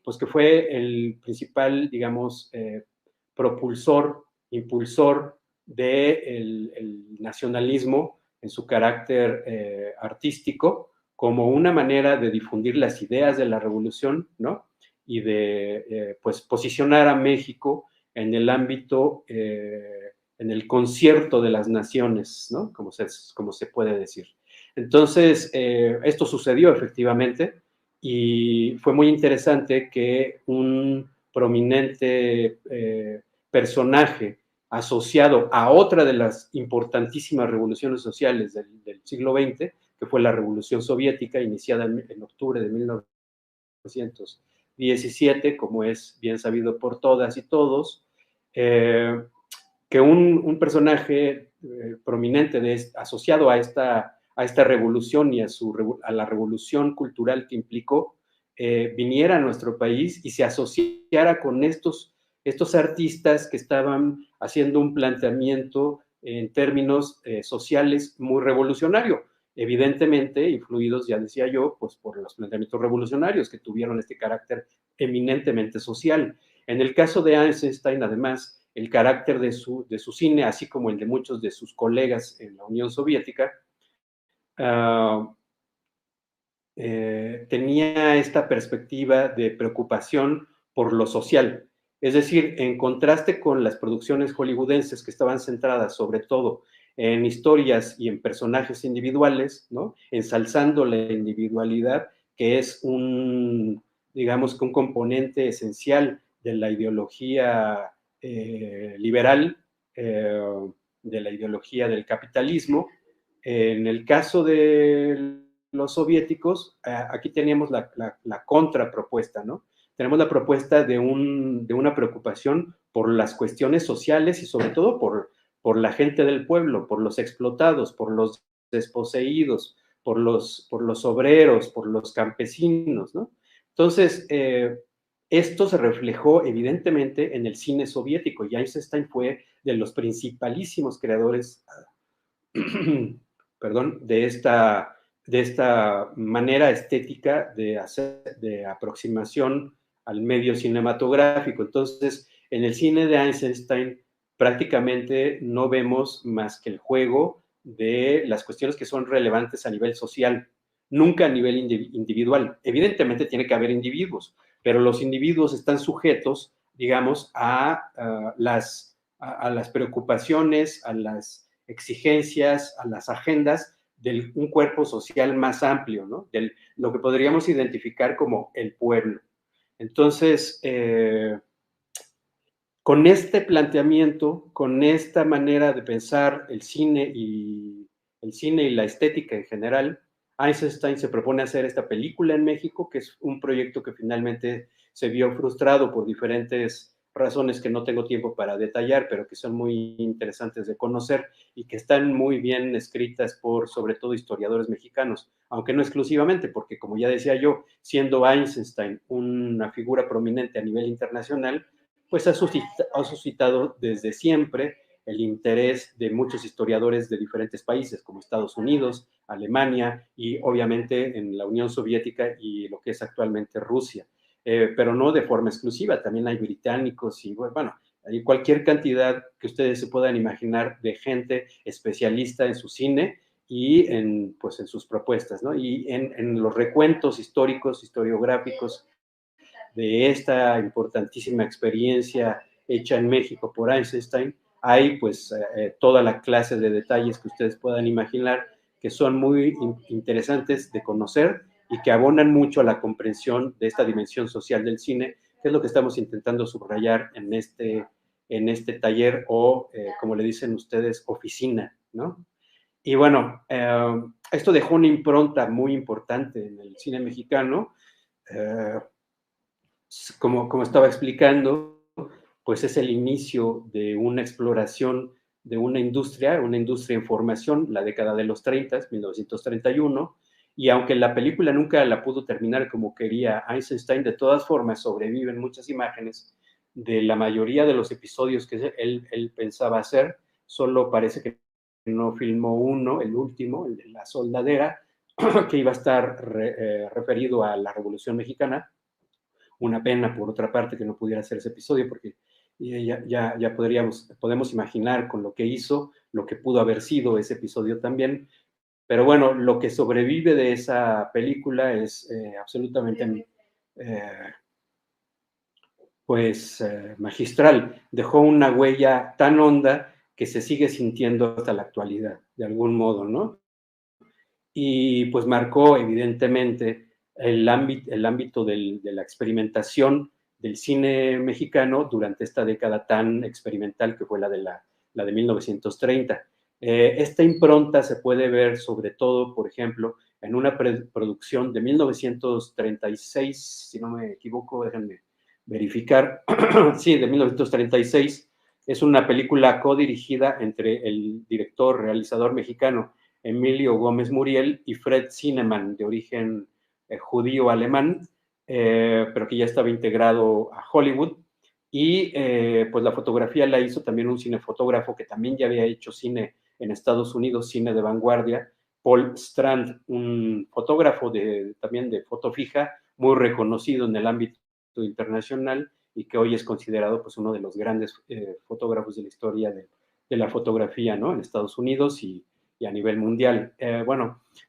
pues que fue el principal, digamos, propulsor, impulsor del el nacionalismo en su carácter artístico, como una manera de difundir las ideas de la revolución, ¿no? Y de, pues, posicionar a México en el ámbito, en el concierto de las naciones, ¿no? Como se puede decir. Entonces, esto sucedió efectivamente y fue muy interesante que un prominente personaje asociado a otra de las importantísimas revoluciones sociales del siglo XX, que fue la Revolución Soviética, iniciada en octubre de 1917, como es bien sabido por todas y todos, que un personaje prominente asociado a esta revolución y a la revolución cultural que implicó, viniera a nuestro país y se asociara con estos artistas que estaban haciendo un planteamiento en términos sociales muy revolucionario, evidentemente influidos, ya decía yo, pues por los planteamientos revolucionarios que tuvieron este carácter eminentemente social. En el caso de Eisenstein, además, el carácter de su cine, así como el de muchos de sus colegas en la Unión Soviética, tenía esta perspectiva de preocupación por lo social. Es decir, en contraste con las producciones hollywoodenses que estaban centradas sobre todo en historias y en personajes individuales, ¿no? Ensalzando la individualidad, que es digamos que un componente esencial de la ideología liberal, de la ideología del capitalismo. En el caso de los soviéticos, aquí teníamos la contrapropuesta, ¿no? Tenemos la propuesta de una preocupación por las cuestiones sociales y sobre todo por la gente del pueblo, por los explotados, por los desposeídos, por los obreros, por los campesinos, ¿no? Entonces, esto se reflejó evidentemente en el cine soviético y Eisenstein fue de los principalísimos creadores perdón, de esta manera estética de aproximación al medio cinematográfico. Entonces, en el cine de Eisenstein prácticamente no vemos más que el juego de las cuestiones que son relevantes a nivel social, nunca a nivel individual. Evidentemente tiene que haber individuos, pero los individuos están sujetos, digamos, a las preocupaciones, a las exigencias, a las agendas de un cuerpo social más amplio, ¿no? De lo que podríamos identificar como el pueblo. Entonces, con este planteamiento, con esta manera de pensar el cine y la estética en general, Eisenstein se propone hacer esta película en México, que es un proyecto que finalmente se vio frustrado por diferentes razones que no tengo tiempo para detallar, pero que son muy interesantes de conocer y que están muy bien escritas por, sobre todo, historiadores mexicanos, aunque no exclusivamente, porque como ya decía yo, siendo Eisenstein una figura prominente a nivel internacional, pues ha suscitado desde siempre el interés de muchos historiadores de diferentes países, como Estados Unidos, Alemania y obviamente en la Unión Soviética y lo que es actualmente Rusia. Pero no de forma exclusiva, también hay británicos y bueno, hay cualquier cantidad que ustedes se puedan imaginar de gente especialista en su cine y pues en sus propuestas, ¿no? Y en los recuentos históricos, historiográficos de esta importantísima experiencia hecha en México por Eisenstein, hay pues toda la clase de detalles que ustedes puedan imaginar que son muy interesantes de conocer y que abonan mucho a la comprensión de esta dimensión social del cine, que es lo que estamos intentando subrayar en este taller o, como le dicen ustedes, oficina, ¿no? Y bueno, esto dejó una impronta muy importante en el cine mexicano. Como estaba explicando, pues es el inicio de una exploración de una industria en formación, la década de los 30, 1931, y aunque la película nunca la pudo terminar como quería Eisenstein, de todas formas sobreviven muchas imágenes de la mayoría de los episodios que él pensaba hacer, solo parece que no filmó uno, el último, el de la soldadera, que iba a estar referido a la Revolución Mexicana. Una pena, por otra parte, que no pudiera hacer ese episodio, porque ya podemos imaginar con lo que hizo, lo que pudo haber sido ese episodio también. Pero bueno, lo que sobrevive de esa película es absolutamente magistral. Dejó una huella tan honda que se sigue sintiendo hasta la actualidad, de algún modo, ¿no? Y pues marcó evidentemente el ámbito de la experimentación del cine mexicano durante esta década tan experimental que fue la de 1930. Esta impronta se puede ver sobre todo, por ejemplo, en una producción de 1936, si no me equivoco, déjenme verificar, sí, de 1936. Es una película codirigida entre el director, realizador mexicano Emilio Gómez Muriel y Fred Zinnemann, de origen judío-alemán, pero que ya estaba integrado a Hollywood. Y pues la fotografía la hizo también un cinefotógrafo que también ya había hecho cine en Estados Unidos, cine de vanguardia, Paul Strand, un fotógrafo también de foto fija, muy reconocido en el ámbito internacional y que hoy es considerado pues uno de los grandes fotógrafos de la historia de la fotografía, ¿no? En Estados Unidos y a nivel mundial.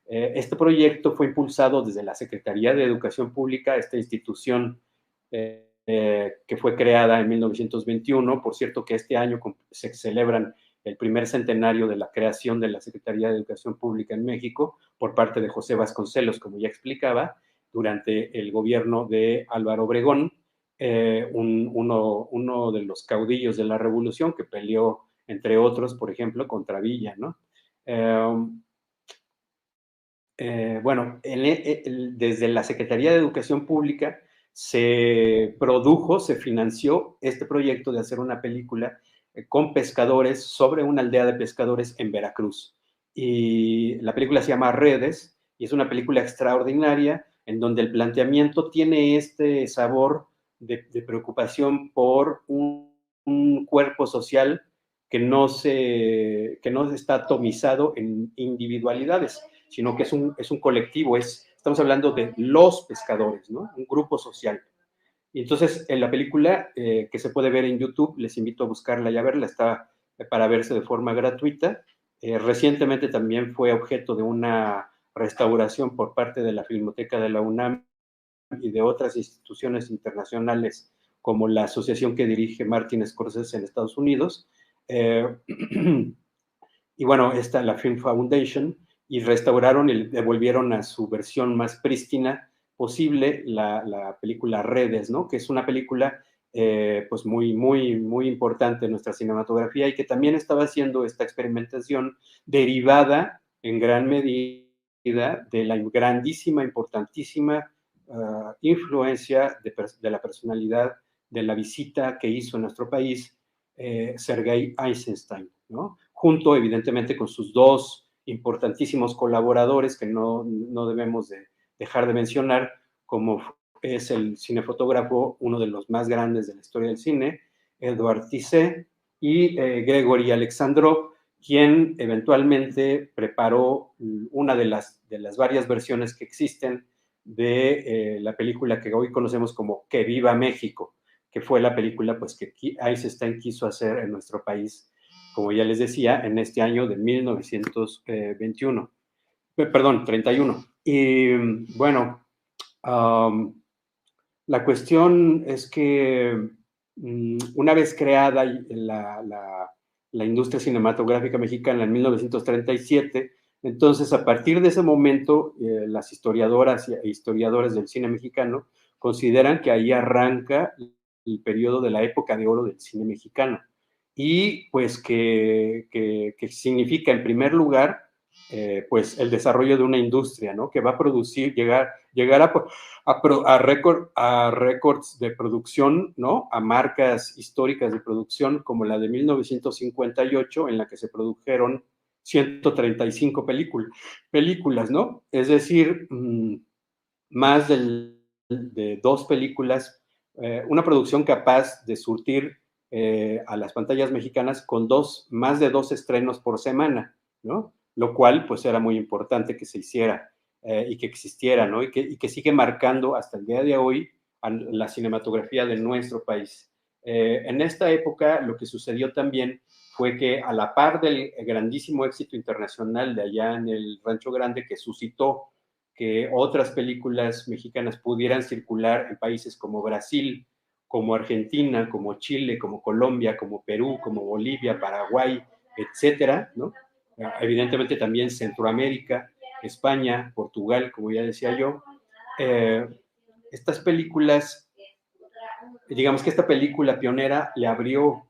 Este proyecto fue impulsado desde la Secretaría de Educación Pública, esta institución que fue creada en 1921. Por cierto que este año se celebran el primer centenario de la creación de la Secretaría de Educación Pública en México por parte de José Vasconcelos, como ya explicaba, durante el gobierno de Álvaro Obregón, uno de los caudillos de la Revolución que peleó, entre otros, por ejemplo, contra Villa, ¿no? Desde la Secretaría de Educación Pública se financió este proyecto de hacer una película con pescadores sobre una aldea de pescadores en Veracruz. Y la película se llama Redes y es una película extraordinaria en donde el planteamiento tiene este sabor de preocupación por un cuerpo social que no está atomizado en individualidades, sino que es un colectivo, estamos hablando de los pescadores, ¿no? Un grupo social. Y entonces, en la película, que se puede ver en YouTube, les invito a buscarla y a verla, está para verse de forma gratuita. Recientemente también fue objeto de una restauración por parte de la Filmoteca de la UNAM y de otras instituciones internacionales, como la asociación que dirige Martin Scorsese en Estados Unidos. Y bueno, la Film Foundation, y restauraron y devolvieron a su versión más prístina posible la película Redes, ¿no? Que es una película pues muy, muy, muy importante en nuestra cinematografía y que también estaba haciendo esta experimentación derivada en gran medida de la grandísima, importantísima influencia de la personalidad de la visita que hizo en nuestro país Sergei Eisenstein, ¿no? Junto evidentemente con sus dos importantísimos colaboradores que no debemos de dejar de mencionar, como es el cinefotógrafo, uno de los más grandes de la historia del cine, Edouard Tissé, y Gregory Alexandrov, quien eventualmente preparó una de las varias versiones que existen de la película que hoy conocemos como Que Viva México, que fue la película pues, que Eisenstein quiso hacer en nuestro país, como ya les decía, en este año de 1921. Perdón, 31. Y bueno, la cuestión es que una vez creada la industria cinematográfica mexicana en 1937, entonces a partir de ese momento las historiadoras e historiadores del cine mexicano consideran que ahí arranca el periodo de la época de oro del cine mexicano y pues que significa en primer lugar pues el desarrollo de una industria, ¿no? Que va a producir, llegar a récords de producción, ¿no? A marcas históricas de producción como la de 1958, en la que se produjeron 135 películas, ¿no? Es decir, más de 2 películas, una producción capaz de surtir a las pantallas mexicanas con más de 2 estrenos por semana, ¿no? Lo cual, pues, era muy importante que se hiciera y que existiera, ¿no? Y que sigue marcando hasta el día de hoy a la cinematografía de nuestro país. En esta época lo que sucedió también fue que a la par del grandísimo éxito internacional de allá en el Rancho Grande, que suscitó que otras películas mexicanas pudieran circular en países como Brasil, como Argentina, como Chile, como Colombia, como Perú, como Bolivia, Paraguay, etcétera, ¿no? Evidentemente también Centroamérica, España, Portugal, como ya decía yo. Estas películas, digamos que esta película pionera le abrió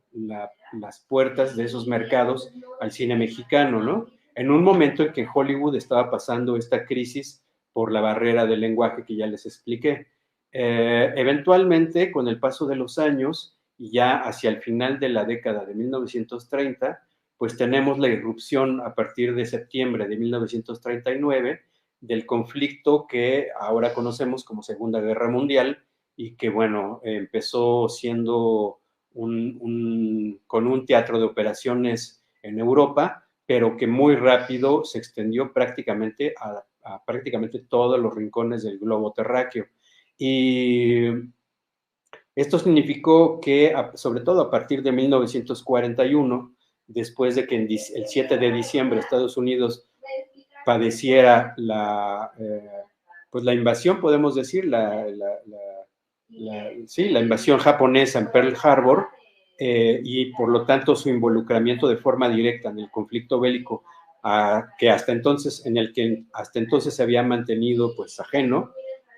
las puertas de esos mercados al cine mexicano, ¿no? En un momento en que Hollywood estaba pasando esta crisis por la barrera del lenguaje que ya les expliqué. Eventualmente, con el paso de los años, y ya hacia el final de la década de 1930, pues tenemos la irrupción a partir de septiembre de 1939 del conflicto que ahora conocemos como Segunda Guerra Mundial y que, bueno, empezó siendo con un teatro de operaciones en Europa, pero que muy rápido se extendió prácticamente a prácticamente todos los rincones del globo terráqueo. Y esto significó que, sobre todo a partir de 1941, después de que el 7 de diciembre Estados Unidos padeciera pues la invasión, podemos decir, sí, la invasión japonesa en Pearl Harbor, y por lo tanto su involucramiento de forma directa en el conflicto bélico que hasta entonces, en el que hasta entonces se había mantenido pues ajeno.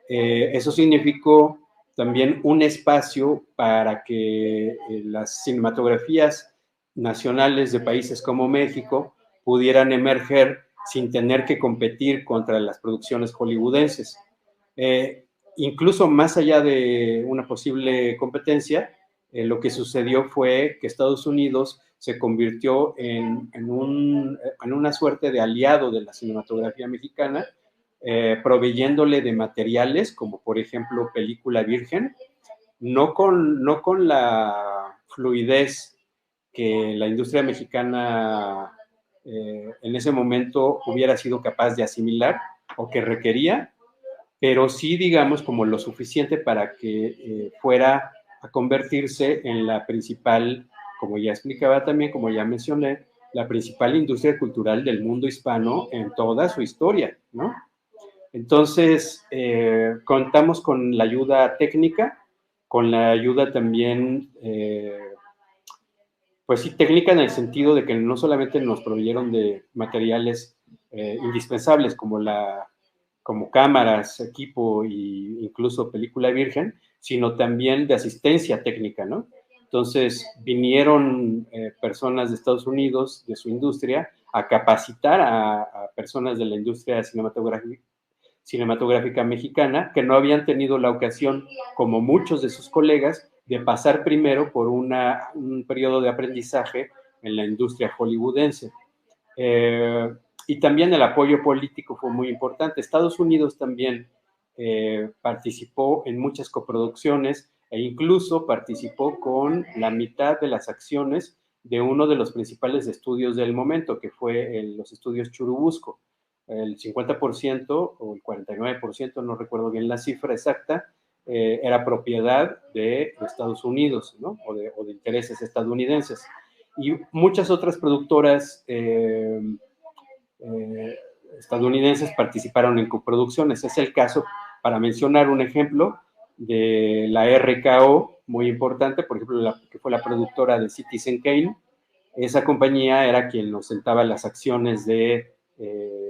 Eso significó también un espacio para que las cinematografías nacionales de países como México pudieran emerger sin tener que competir contra las producciones hollywoodenses. Incluso más allá de una posible competencia, lo que sucedió fue que Estados Unidos se convirtió en una suerte de aliado de la cinematografía mexicana, proveyéndole de materiales como por ejemplo película virgen, no con la fluidez que la industria mexicana en ese momento hubiera sido capaz de asimilar o que requería, pero sí, digamos, como lo suficiente para que fuera a convertirse en la principal, como ya explicaba también, como ya mencioné, la principal industria cultural del mundo hispano en toda su historia, ¿no? Entonces, contamos con la ayuda técnica, con la ayuda también, pues sí, técnica en el sentido de que no solamente nos proveyeron de materiales indispensables como cámaras, equipo e incluso película virgen, sino también de asistencia técnica, ¿no? Entonces vinieron personas de Estados Unidos, de su industria, a capacitar a personas de la industria cinematográfica mexicana que no habían tenido la ocasión, como muchos de sus colegas, de pasar primero por un periodo de aprendizaje en la industria hollywoodense. Y también el apoyo político fue muy importante. Estados Unidos también participó en muchas coproducciones e incluso participó con la mitad de las acciones de uno de los principales estudios del momento, que fue los estudios Churubusco. El 50% o el 49%, no recuerdo bien la cifra exacta, era propiedad de Estados Unidos, ¿no? o de intereses estadounidenses. Y muchas otras productoras estadounidenses participaron en coproducciones. Es el caso, para mencionar un ejemplo, de la RKO, muy importante, por ejemplo, que fue la productora de Citizen Kane. Esa compañía era quien nos sentaba las acciones de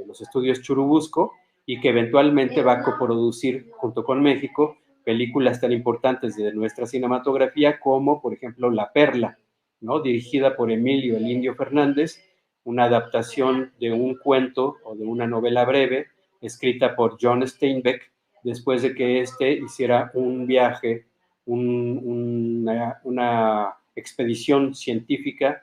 los estudios Churubusco y que eventualmente va a coproducir junto con México películas tan importantes de nuestra cinematografía como, por ejemplo, La Perla, ¿no? Dirigida por Emilio el Indio Fernández, una adaptación de un cuento o de una novela breve escrita por John Steinbeck después de que éste hiciera un viaje, una expedición científica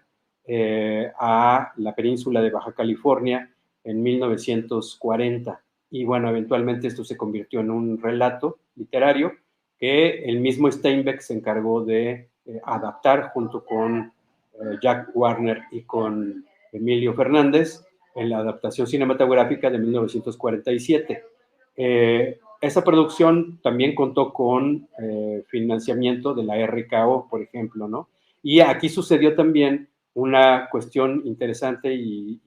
a la península de Baja California en 1940. Y bueno, eventualmente esto se convirtió en un relato literario que el mismo Steinbeck se encargó de adaptar junto con Jack Warner y con Emilio Fernández, en la adaptación cinematográfica de 1947. Esa producción también contó con financiamiento de la RKO, por ejemplo, ¿no? Y aquí sucedió también una cuestión interesante y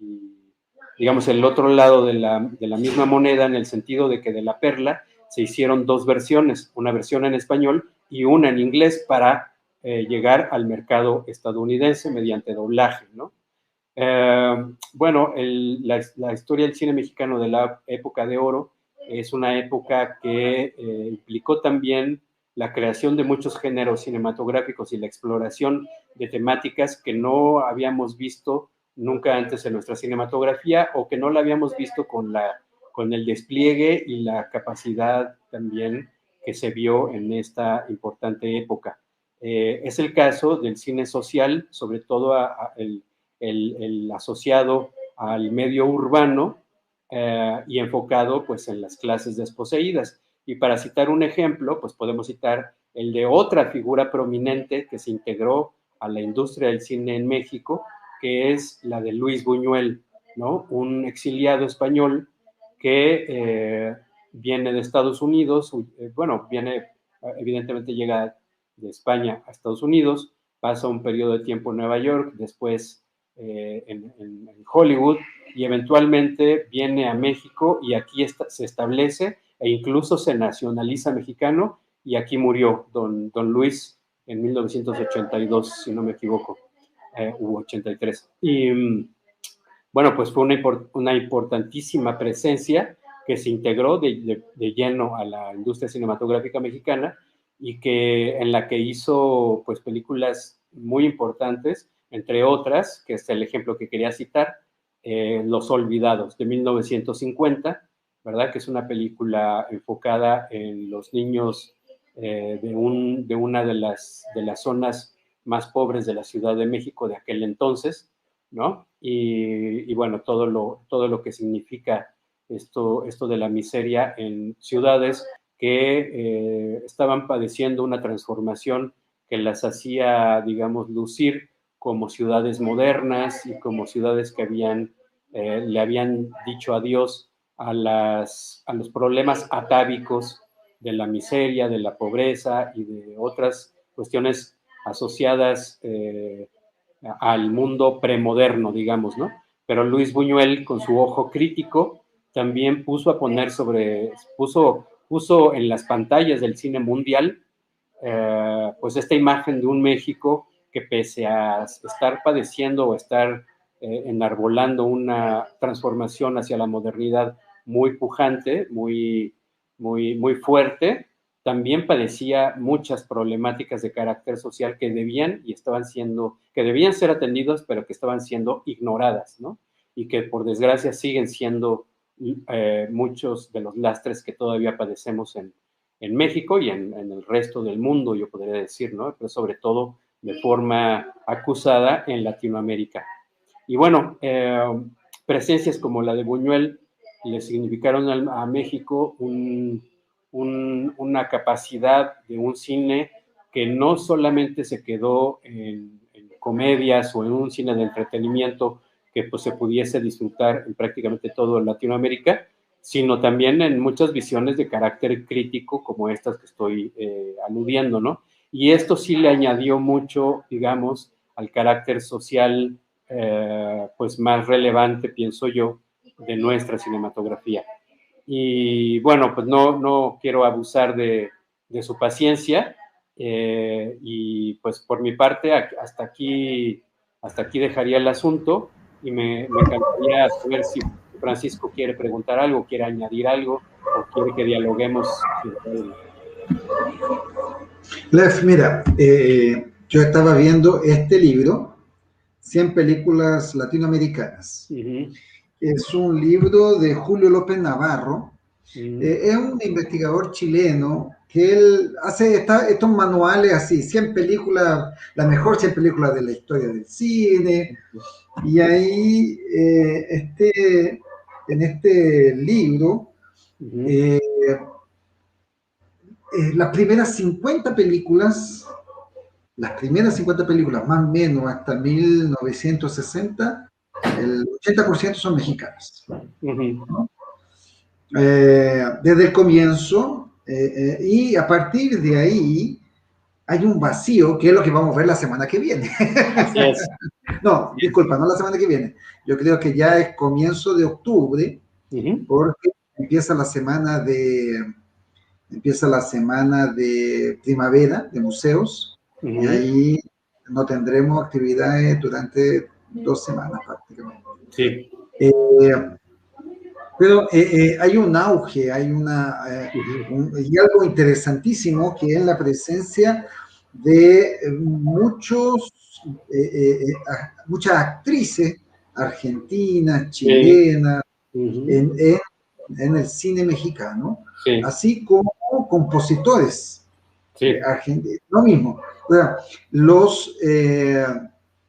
digamos, el otro lado de la misma moneda, en el sentido de que de La Perla se hicieron dos versiones, una versión en español y una en inglés para llegar al mercado estadounidense mediante doblaje, ¿no? Bueno, la historia del cine mexicano de la época de oro es una época que implicó también la creación de muchos géneros cinematográficos y la exploración de temáticas que no habíamos visto nunca antes en nuestra cinematografía, o que no la habíamos visto con el despliegue y la capacidad también que se vio en esta importante época. Es el caso del cine social, sobre todo el asociado al medio urbano y enfocado pues en las clases desposeídas. Y para citar un ejemplo, pues podemos citar el de otra figura prominente que se integró a la industria del cine en México, que es la de Luis Buñuel, ¿no? Un exiliado español que viene de Estados Unidos, bueno, evidentemente llega de España a Estados Unidos, pasa un periodo de tiempo en Nueva York, después en Hollywood, y eventualmente viene a México y aquí se establece e incluso se nacionaliza mexicano, y aquí murió don Luis en 1982, si no me equivoco, u 83. Y bueno, pues fue una importantísima presencia que se integró de lleno a la industria cinematográfica mexicana, y en la que hizo pues películas muy importantes, entre otras, que es el ejemplo que quería citar, Los Olvidados, de 1950, ¿verdad? Que es una película enfocada en los niños de una de las zonas más pobres de la Ciudad de México de aquel entonces, ¿no? Y bueno, todo lo que significa esto de la miseria en ciudades que estaban padeciendo una transformación que las hacía, digamos, lucir como ciudades modernas y como ciudades que le habían dicho adiós a los problemas atávicos de la miseria, de la pobreza y de otras cuestiones asociadas al mundo premoderno, digamos, ¿no? Pero Luis Buñuel, con su ojo crítico, también puso en las pantallas del cine mundial, pues esta imagen de un México que, pese a estar padeciendo o estar enarbolando una transformación hacia la modernidad muy pujante, muy fuerte, también padecía muchas problemáticas de carácter social que debían ser atendidas, pero que estaban siendo ignoradas, ¿no? Y que por desgracia siguen siendo muchos de los lastres que todavía padecemos en México y en el resto del mundo, yo podría decir, ¿no? Pero sobre todo de forma acusada en Latinoamérica. Y bueno, presencias como la de Buñuel le significaron a México una capacidad de un cine que no solamente se quedó en comedias o en un cine de entretenimiento que pues se pudiese disfrutar en prácticamente todo Latinoamérica, sino también en muchas visiones de carácter crítico como estas que estoy aludiendo, ¿no? Y esto sí le añadió mucho, digamos, al carácter social pues más relevante, pienso yo, de nuestra cinematografía. Y bueno, pues no quiero abusar de su paciencia, y pues por mi parte hasta aquí dejaría el asunto, y me encantaría saber si Francisco quiere preguntar algo, quiere añadir algo o quiere que dialoguemos sobre algo. Lef, mira, yo estaba viendo este libro, 100 películas latinoamericanas. Es un libro de Julio López Navarro. Es un investigador chileno que él hace estos manuales así, 100 películas, la mejor 100 películas de la historia del cine. Y ahí, en este libro, las primeras 50 películas, más o menos hasta 1960, el 80% son mexicanas. Ujú. ¿No? Desde el comienzo, y a partir de ahí hay un vacío, que es lo que vamos a ver la semana que viene. Así es. No, disculpa, no la semana que viene. Yo creo que ya es comienzo de octubre, Ujú. porque empieza la semana de primavera de museos, y Ujú. ahí no tendremos actividades durante 2 semanas prácticamente. Sí. Eh, pero hay un auge, y algo interesantísimo, que es la presencia de muchas actrices argentinas, Sí. chilenas, Ujú. en el cine mexicano, Sí. así como compositores Sí. argentinos. Lo mismo. O sea, los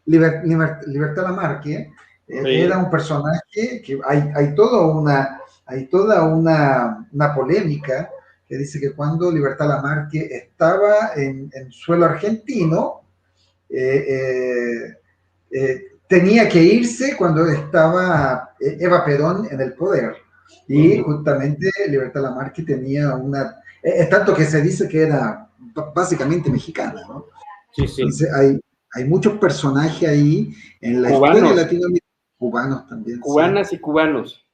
Libertad Lamarque era Sí. un personaje que hay toda una polémica que dice que cuando Libertad Lamarque estaba en suelo argentino, tenía que irse cuando estaba Eva Perón en el poder. Y Ujú. justamente Libertad Lamarque tenía es tanto que se dice que era básicamente mexicana, ¿no? Sí, sí. Entonces hay muchos personajes ahí en la historia Cubanos, latinoamericana, cubanos también, sí. cubanas y cubanos,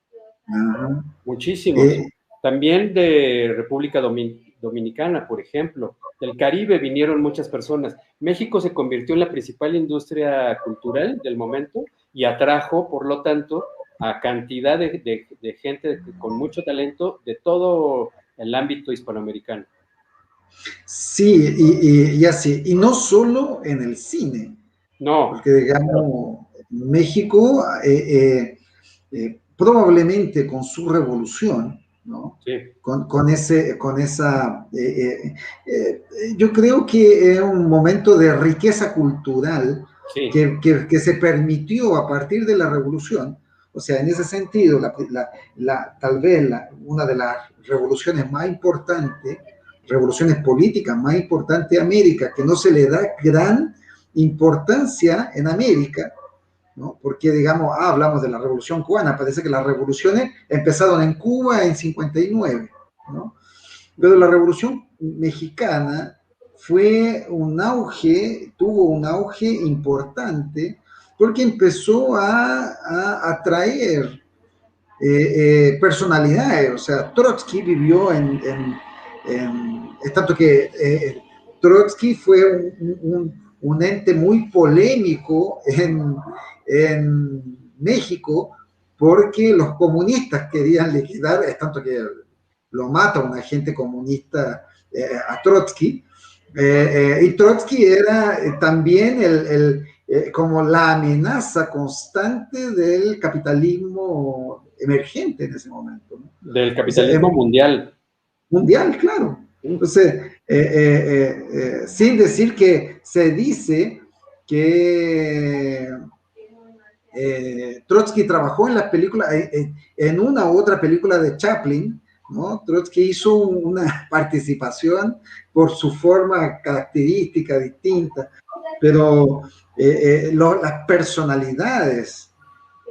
Ajá. muchísimos. Eh, También de República Dominicana, por ejemplo. Del Caribe vinieron muchas personas. México se convirtió en la principal industria cultural del momento y atrajo, por lo tanto, a cantidad de gente con mucho talento de todo el ámbito hispanoamericano. sí, y así, y no solo en el cine, No, porque digamos, México probablemente con su revolución, ¿no? sí, Yo creo que es un momento de riqueza cultural sí, que se permitió a partir de la revolución. O sea, en ese sentido, tal vez una de las revoluciones más importantes, revoluciones políticas más importantes de América, que no se le da gran importancia en América, ¿no? Porque, digamos, hablamos de la Revolución Cubana, parece que las revoluciones empezaron en Cuba en 59, ¿no? Pero la Revolución Mexicana tuvo un auge importante, porque empezó a atraer personalidades. O sea, Trotsky vivió es tanto que Trotsky fue un ente muy polémico en México, porque los comunistas querían liquidar, es tanto que lo mata un agente comunista a Trotsky, y Trotsky era también como la amenaza constante del capitalismo emergente en ese momento, ¿no? del O sea, capitalismo mundial. mundial, claro. Entonces, sin decir que se dice que Trotsky trabajó en las películas, en una u otra película de Chaplin, ¿no? Trotsky hizo una participación por su forma característica distinta, pero las personalidades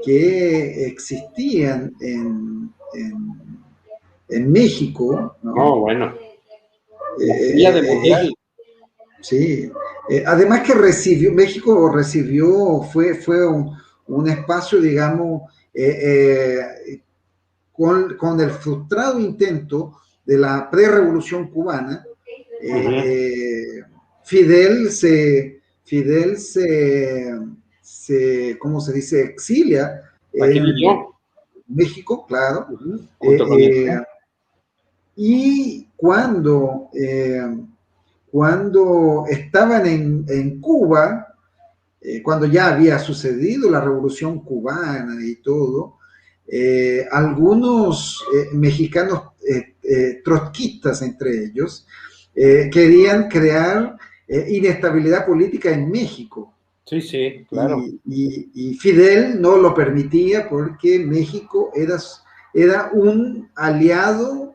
que existían en México, ¿no? No, bueno, la talla de Eh, mundial. sí, además que México recibió, fue un espacio, digamos, con el frustrado intento de la pre-revolución cubana. Ujú. Fidel ¿cómo se dice? Exilia Aquí en vivió, México, claro. ujú, junto con mi Eh, mamá. eh, y cuando estaban en Cuba, cuando ya había sucedido la revolución cubana y todo, algunos mexicanos trotskistas entre ellos querían crear inestabilidad política en México. Sí, sí, claro. Y Fidel no lo permitía, porque México era un aliado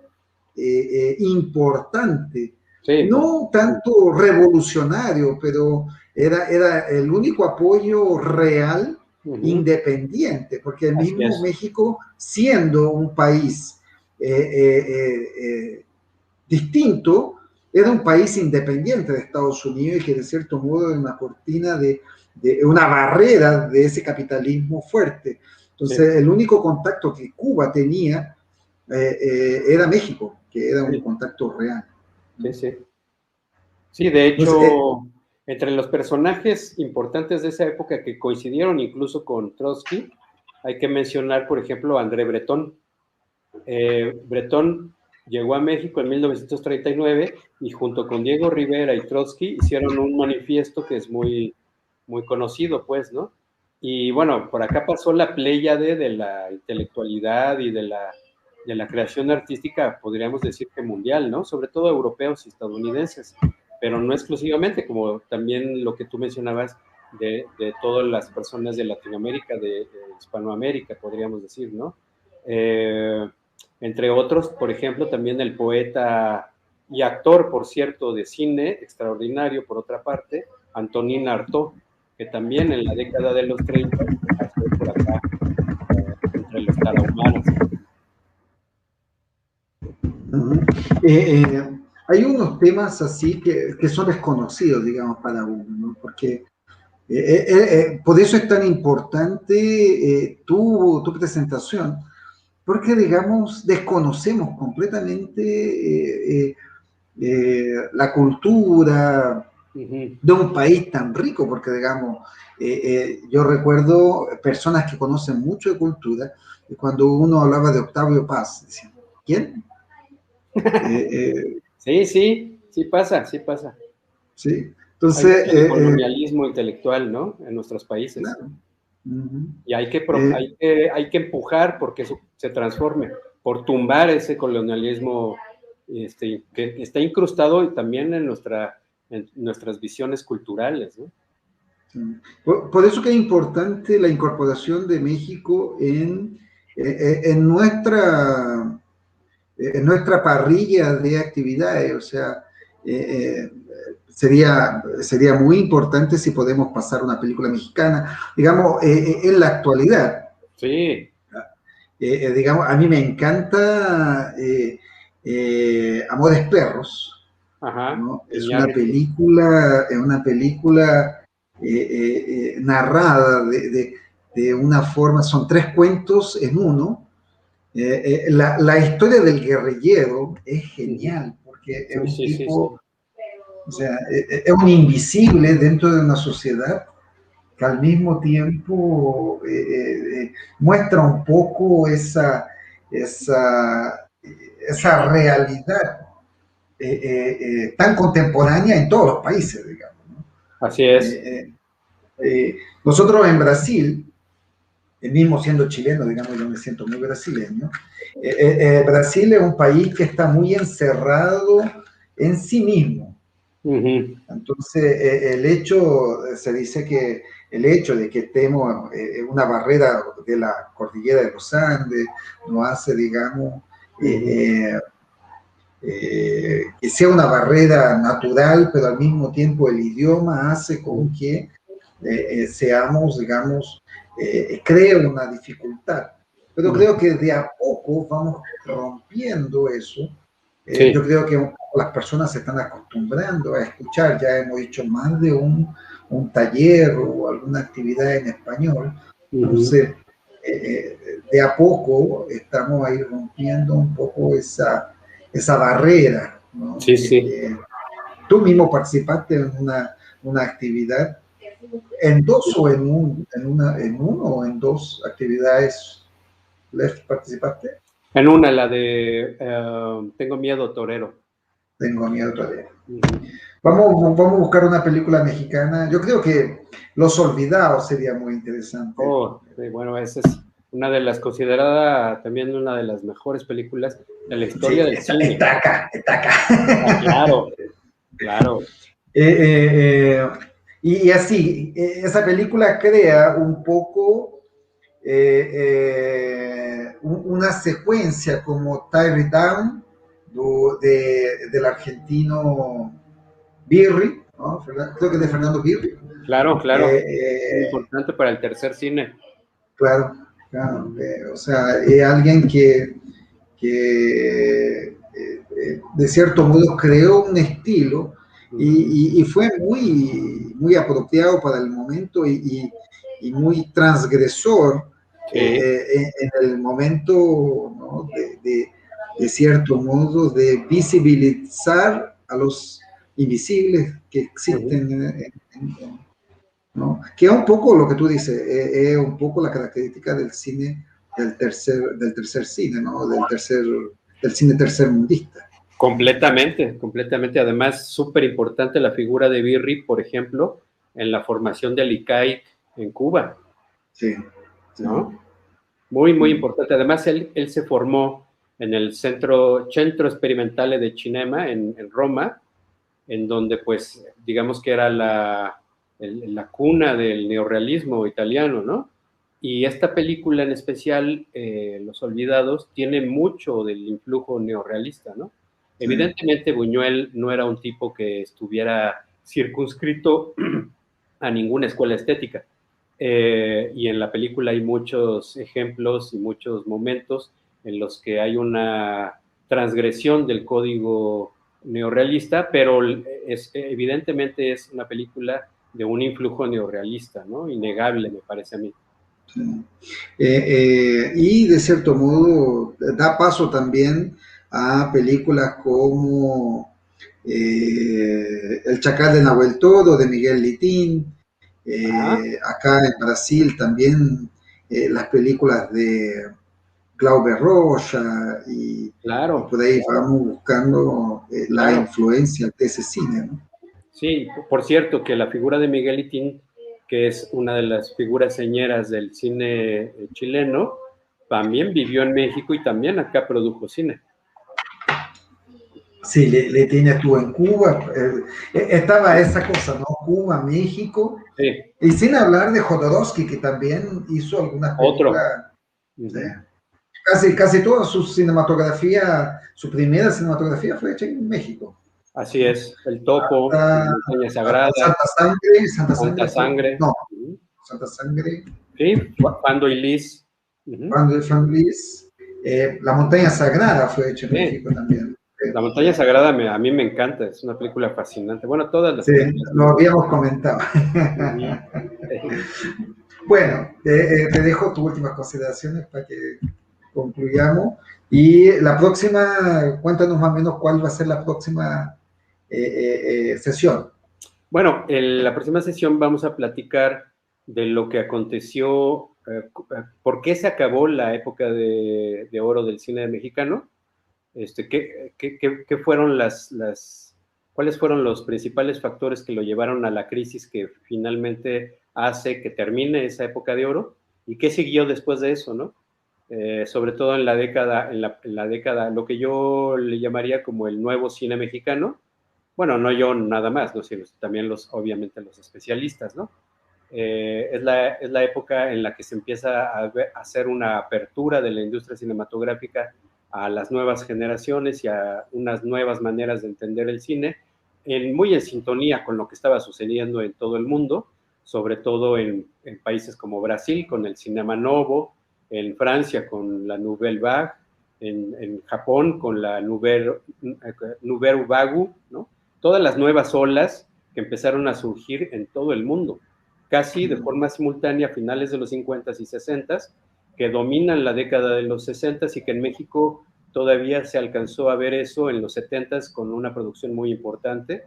importante, Sí, no tanto revolucionario, pero era el único apoyo real independiente, porque el Así mismo es. México, siendo un país distinto, era un país independiente de Estados Unidos y que de cierto modo era una cortina de una barrera de ese capitalismo fuerte. Sí, Entonces, el único contacto que Cuba tenía era México, que era un sí, contacto real, sí, ¿no? sí. Sí, de Entonces, hecho, entre los personajes importantes de esa época que coincidieron incluso con Trotsky, hay que mencionar, por ejemplo, a André Breton. Breton llegó a México en 1939 y junto con Diego Rivera y Trotsky hicieron un manifiesto que es muy, muy conocido, pues, ¿no? Y bueno, por acá pasó la pléyade de la intelectualidad y de la creación artística, podríamos decir que mundial, ¿no? Sobre todo europeos y estadounidenses, pero no exclusivamente, como también lo que tú mencionabas de todas las personas de Latinoamérica, de Hispanoamérica, podríamos decir, ¿no? Eh, entre otros, por ejemplo, también el poeta y actor, por cierto, de cine, extraordinario, por otra parte, Antonín Artaud, que también en la década de los 30 pasó por acá, entre los tarahumaras. uh-huh. Hay unos temas así que son desconocidos, digamos, para uno, ¿no? Porque por eso es tan importante tu presentación, porque, digamos, desconocemos completamente la cultura Uh-huh. de un país tan rico, porque, digamos, yo recuerdo personas que conocen mucho de cultura, y cuando uno hablaba de Octavio Paz, decían, ¿quién? Eh, eh, Sí, sí, sí pasa, sí pasa. ¿Sí? Hay Entonces, mucho de colonialismo intelectual, ¿no? En nuestros países. claro. Uh-huh. Y eh, hay que empujar porque eso se transforme, por tumbar ese colonialismo que está incrustado también en en nuestras visiones culturales, ¿no? por eso que es importante la incorporación de México en nuestra parrilla de actividades. O sea, eh, sería muy importante si podemos pasar una película mexicana, digamos, en la actualidad. Sí, Digamos, a mí me encanta Amores Perros, ajá, ¿no? Iñárritu. Es una película narrada de una forma, son tres cuentos en uno. La historia del guerrillero es Uh-huh. genial, porque es Sí, un sí, sí, sí. tipo, o sea, es un invisible dentro de una sociedad que al mismo tiempo muestra un poco esa, esa realidad tan contemporánea en todos los países, digamos, ¿no? Así es. Eh, Nosotros en Brasil, mismo siendo chileno, digamos, yo me siento muy brasileño, Brasil es un país que está muy encerrado en sí mismo. Uh-huh. Entonces, se dice que el hecho de que estemos una barrera de la cordillera de los Andes nos hace, digamos, Uh-huh. que sea una barrera natural, pero al mismo tiempo el idioma hace con Uh-huh. que seamos, digamos, cree una dificultad. Pero creo que de a poco vamos rompiendo eso. Yo Sí. creo que las personas se están acostumbrando a escuchar, ya hemos dicho más de un taller o alguna actividad en español. Uh-huh. Entonces, de a poco estamos ahí rompiendo un poco esa barrera, ¿no? Sí, sí. Tú mismo participaste en una actividad en dos o en uno o en dos actividades participaste. En una, la de Tengo miedo, torero. Tengo miedo todavía. Uh-huh. Vamos a buscar una película mexicana. Yo creo que Los Olvidados sería muy interesante. Oh, sí, bueno, esa es una de las considerada también una de las mejores películas de la historia Sí, del cine. está acá, está acá. Ah, claro, claro. Eh, y así, esa película crea un poco una secuencia como Tie Down del argentino Birri, ¿no? Creo que es de Fernando Birri. Claro, claro. Muy Eh, importante para el tercer cine. claro, claro. O sea, alguien que de cierto modo creó un estilo y fue muy apropiado para el momento y muy transgresor Sí. en el momento, ¿no? de cierto modo de visibilizar a los invisibles que existen ¿no? Que es un poco lo que tú dices, es un poco la característica del cine, del tercer cine, ¿no? Del cine tercermundista. Completamente, completamente. Además, súper importante la figura de Birri, por ejemplo, en la formación del ICAI en Cuba, Sí, sí. ¿no? Muy, muy importante. Además, él se formó en el Centro Experimentale de Cinema en Roma, en donde, pues, digamos que era la cuna del neorrealismo italiano, ¿no? Y esta película en especial, Los Olvidados, tiene mucho del influjo neorrealista, ¿no? Sí. Evidentemente, Buñuel no era un tipo que estuviera circunscrito a ninguna escuela estética. Y en la película hay muchos ejemplos y muchos momentos en los que hay una transgresión del código neorrealista, pero evidentemente es una película de un influjo neorrealista, ¿no? Innegable, me parece a mí. Sí. Y de cierto modo da paso también a películas como El Chacal de Nahuel Toro, de Miguel Litín, Ajá, acá en Brasil también las películas de Glauber Rocha y claro, por ahí vamos buscando la claro. influencia de ese cine, ¿no? Sí, por cierto, que la figura de Miguel Itín, que es una de las figuras señeras del cine chileno, también vivió en México y también acá produjo cine. Sí, le tienes tú en Cuba, estaba esa cosa, ¿no? Cuba, México, Sí, y sin hablar de Jodorowsky, que también hizo algunas otro. películas, sí. Ujú. Casi toda su cinematografía, su primera cinematografía fue hecha en México. Así es, El Topo, La Hasta, Montaña hasta Sagrada, Santa Santa Sangre fue, Sangre. no, Ujú. Santa Sangre, Sí, Pando y Liz. Ujú. cuando el Fan Luis, La Montaña Sagrada fue hecha en Sí, México también. La Montaña Sagrada a mí me encanta, es una película fascinante. Bueno, todas las Sí, películas me lo gustan. habíamos comentado. Ujú. Bueno, te dejo tus últimas consideraciones para que concluyamos. Y la próxima, cuéntanos más o menos cuál va a ser la próxima sesión. Bueno, en la próxima sesión vamos a platicar de lo que aconteció, por qué se acabó la época de oro del cine mexicano, qué fueron cuáles fueron los principales factores que lo llevaron a la crisis que finalmente hace que termine esa época de oro y qué siguió después de eso, ¿no? Sobre todo en la década, en la década, lo que yo le llamaría como el nuevo cine mexicano. Bueno, no yo nada más, ¿no? Sino también obviamente los especialistas, ¿no? Es la época en la que se empieza a hacer una apertura de la industria cinematográfica a las nuevas generaciones y a unas nuevas maneras de entender el cine, muy en sintonía con lo que estaba sucediendo en todo el mundo, sobre todo en países como Brasil, con el Cinema Novo, en Francia con la Nouvelle Vague, en Japón con la Nouvelle Vague, ¿no? Todas las nuevas olas que empezaron a surgir en todo el mundo casi de forma simultánea a finales de los 50 y 60, que dominan la década de los 60 y que en México todavía se alcanzó a ver eso en los 70 con una producción muy importante.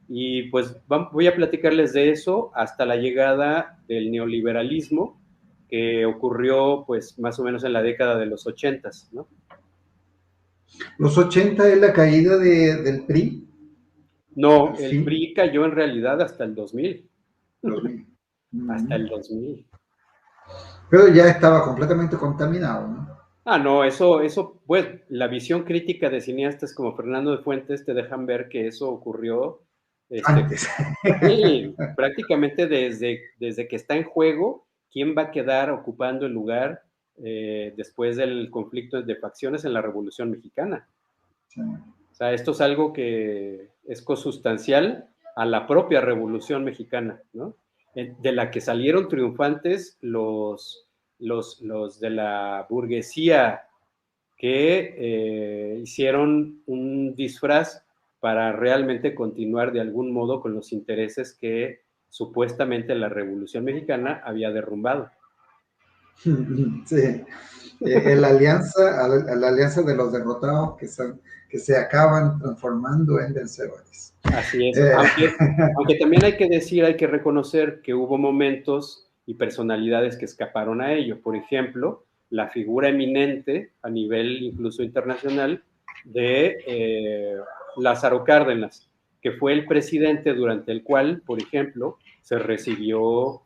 Y pues voy a platicarles de eso hasta la llegada del neoliberalismo que ocurrió pues más o menos en la década de los 80, ¿no? Los 80 es la caída del PRI, No, al el fin, PRI cayó en realidad hasta el 2000, 2000. hasta el 2000. Pero ya estaba completamente contaminado, ¿no? Ah, no, pues, la visión crítica de cineastas como Fernando de Fuentes te dejan ver que eso ocurrió, este, Antes. sí, prácticamente desde que está en juego, quién va a quedar ocupando el lugar después del conflicto de facciones en la Revolución Mexicana. Sí. O sea, esto es algo que es consustancial a la propia Revolución Mexicana, ¿no? de la que salieron triunfantes los de la burguesía que hicieron un disfraz para realmente continuar de algún modo con los intereses que supuestamente la Revolución Mexicana había derrumbado. Sí, la alianza de los derrotados que se acaban transformando en vencedores. Así es, aunque también hay que decir, hay que reconocer que hubo momentos y personalidades que escaparon a ello. Por ejemplo, la figura eminente a nivel incluso internacional de Lázaro Cárdenas, que fue el presidente durante el cual, por ejemplo, se recibió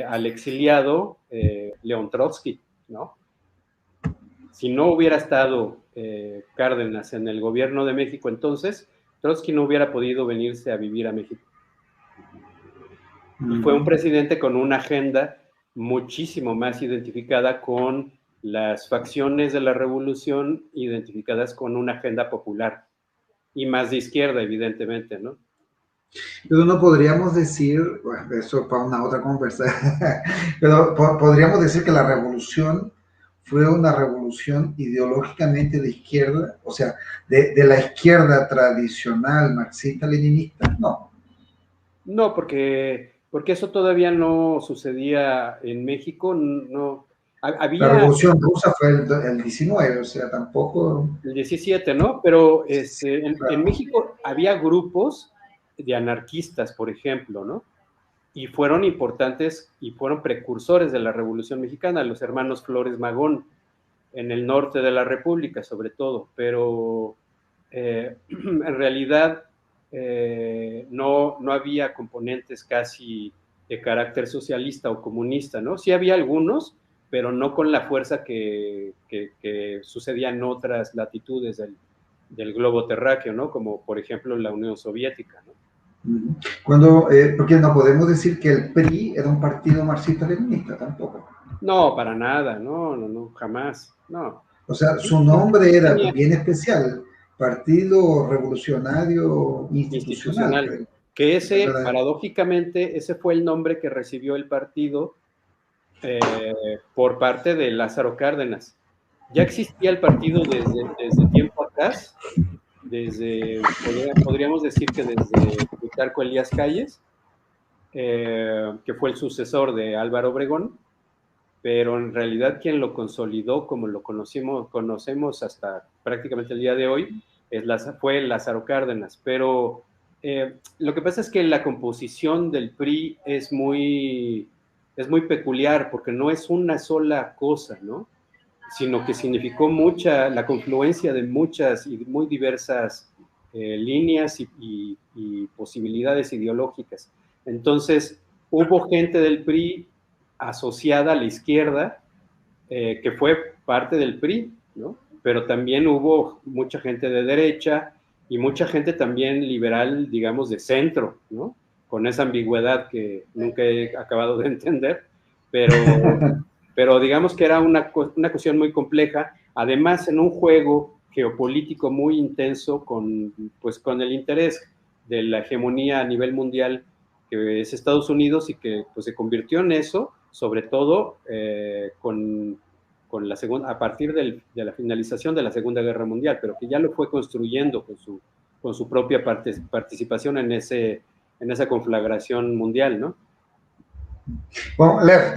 al exiliado León Trotsky, ¿no? Si no hubiera estado Cárdenas en el gobierno de México entonces, Trotsky no hubiera podido venirse a vivir a México. Y fue un presidente con una agenda muchísimo más identificada con las facciones de la revolución, identificadas con una agenda popular y más de izquierda, evidentemente, ¿no? Pero no podríamos decir, bueno, eso para una otra conversa, pero podríamos decir que la revolución fue una revolución ideológicamente de izquierda, o sea, de la izquierda tradicional marxista-leninista, no. No, porque eso todavía no sucedía en México, no. La Había revolución rusa fue el 19, o sea, tampoco... el 17, ¿no? Pero Claro. en México había grupos de anarquistas, por ejemplo, ¿no? Y fueron importantes y fueron precursores de la Revolución Mexicana, los hermanos Flores Magón, en el norte de la República, sobre todo, pero en realidad no había componentes casi de carácter socialista o comunista, ¿no? Sí había algunos, pero no con la fuerza que sucedía en otras latitudes del globo terráqueo, ¿no? Como por ejemplo la Unión Soviética, ¿no? Porque no podemos decir que el PRI era un partido marxista-leninista tampoco. No, para nada, no, jamás, no. O sea, Sí, su nombre era tenía bien especial, Partido Revolucionario Institucional, institucional, creo. que ese, ¿Verdad? paradójicamente, ese fue el nombre que recibió el partido por parte de Lázaro Cárdenas. Ya existía el partido desde tiempo atrás, podríamos decir que desde Plutarco Elías Calles, que fue el sucesor de Álvaro Obregón, pero en realidad quien lo consolidó como lo conocemos hasta prácticamente el día de hoy fue Lázaro Cárdenas. Pero lo que pasa es que la composición del PRI es muy peculiar, porque no es una sola cosa, ¿no? Sino que significó la confluencia de muchas y muy diversas líneas y posibilidades ideológicas. Entonces, hubo gente del PRI asociada a la izquierda, que fue parte del PRI, ¿no? Pero también hubo mucha gente de derecha y mucha gente también liberal, digamos, de centro, ¿no? Con esa ambigüedad que nunca he acabado de entender, pero digamos que era una cuestión muy compleja, además en un juego geopolítico muy intenso pues, con el interés de la hegemonía a nivel mundial que es Estados Unidos, y que pues, se convirtió en eso, sobre todo con la segunda, a partir de la finalización de la Segunda Guerra Mundial, pero que ya lo fue construyendo con su propia participación en esa conflagración mundial, ¿no? Bueno, Lev,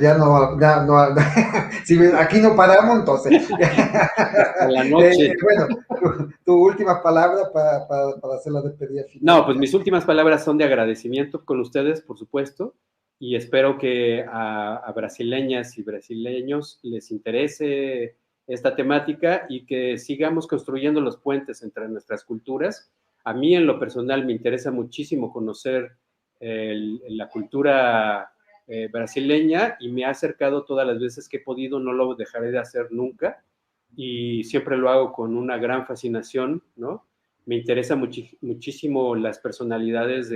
si aquí no paramos, entonces. Hasta la noche. Bueno, tu última palabra para hacer la despedida final. No, pues mis últimas palabras son de agradecimiento con ustedes, por supuesto, y espero que a brasileñas y brasileños les interese esta temática y que sigamos construyendo los puentes entre nuestras culturas. A mí, en lo personal, me interesa muchísimo conocer la cultura brasileña, y me ha acercado todas las veces que he podido, no lo dejaré de hacer nunca, y siempre lo hago con una gran fascinación, ¿no? Me interesa muchísimo las personalidades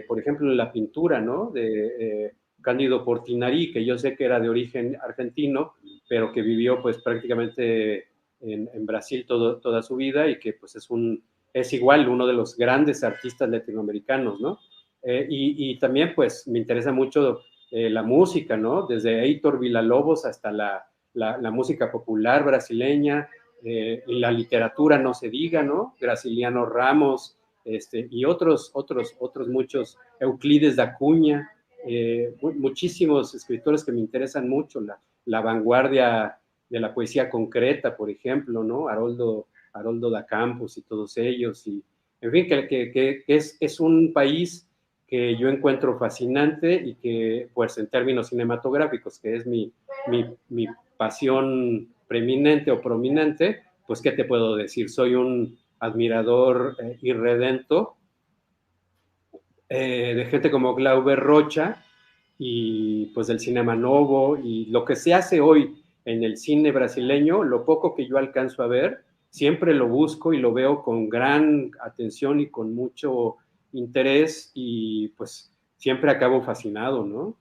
por ejemplo, la pintura, ¿no? De Cándido Portinari, que yo sé que era de origen argentino, pero que vivió pues prácticamente en Brasil toda su vida, y que pues es igual uno de los grandes artistas latinoamericanos, ¿no? Y también, pues, me interesa mucho la música, ¿no? Desde Heitor Villa-Lobos hasta la música popular brasileña, y la literatura, no se diga, ¿no? Graciliano Ramos, y otros muchos, Euclides da Cunha, muchísimos escritores que me interesan mucho, la vanguardia de la poesía concreta, por ejemplo, ¿no? Haroldo da Campos y todos ellos, y en fin, que es un país que yo encuentro fascinante y que, pues en términos cinematográficos, que es mi pasión preeminente o prominente, pues ¿qué te puedo decir? Soy un admirador irredento de gente como Glauber Rocha y pues del Cinema Novo y lo que se hace hoy en el cine brasileño, lo poco que yo alcanzo a ver, siempre lo busco y lo veo con gran atención y con mucho interés y pues siempre acabo fascinado, ¿no?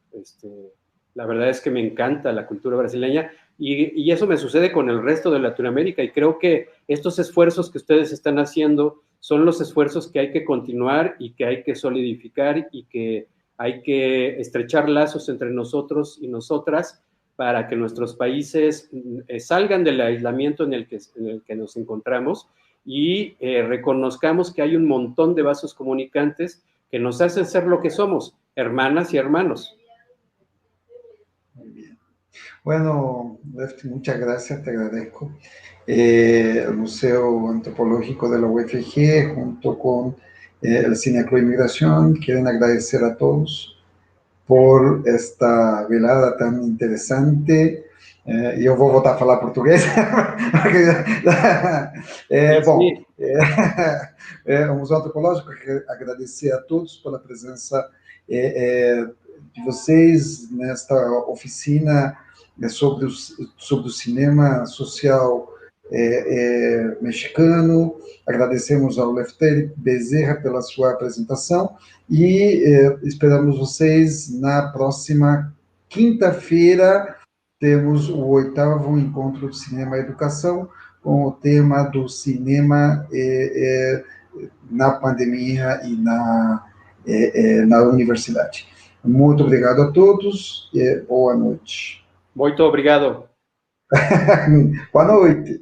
La verdad es que me encanta la cultura brasileña y eso me sucede con el resto de Latinoamérica y creo que estos esfuerzos que ustedes están haciendo son los esfuerzos que hay que continuar y que hay que solidificar y que hay que estrechar lazos entre nosotros y nosotras para que nuestros países salgan del aislamiento en el que nos encontramos y reconozcamos que hay un montón de vasos comunicantes que nos hacen ser lo que somos, hermanas y hermanos. Muy bien. Bueno, Lefty, muchas gracias, te agradezco. El Museo Antropológico de la UFG, junto con el Cineclub Inmigración, quieren agradecer a todos por esta velada tan interessante. Eu vou voltar a falar português. Bom, o Museu Antropológico quer agradecer a todos pela presença de vocês nesta oficina sobre o cinema social mexicano. Agradecemos ao Leftery Bezerra pela sua apresentação e esperamos vocês na próxima quinta-feira. Temos o 8º Encontro de Cinema e Educação com o tema do cinema na pandemia e na universidade. Muito obrigado a todos e boa noite. Muito obrigado. Boa noite.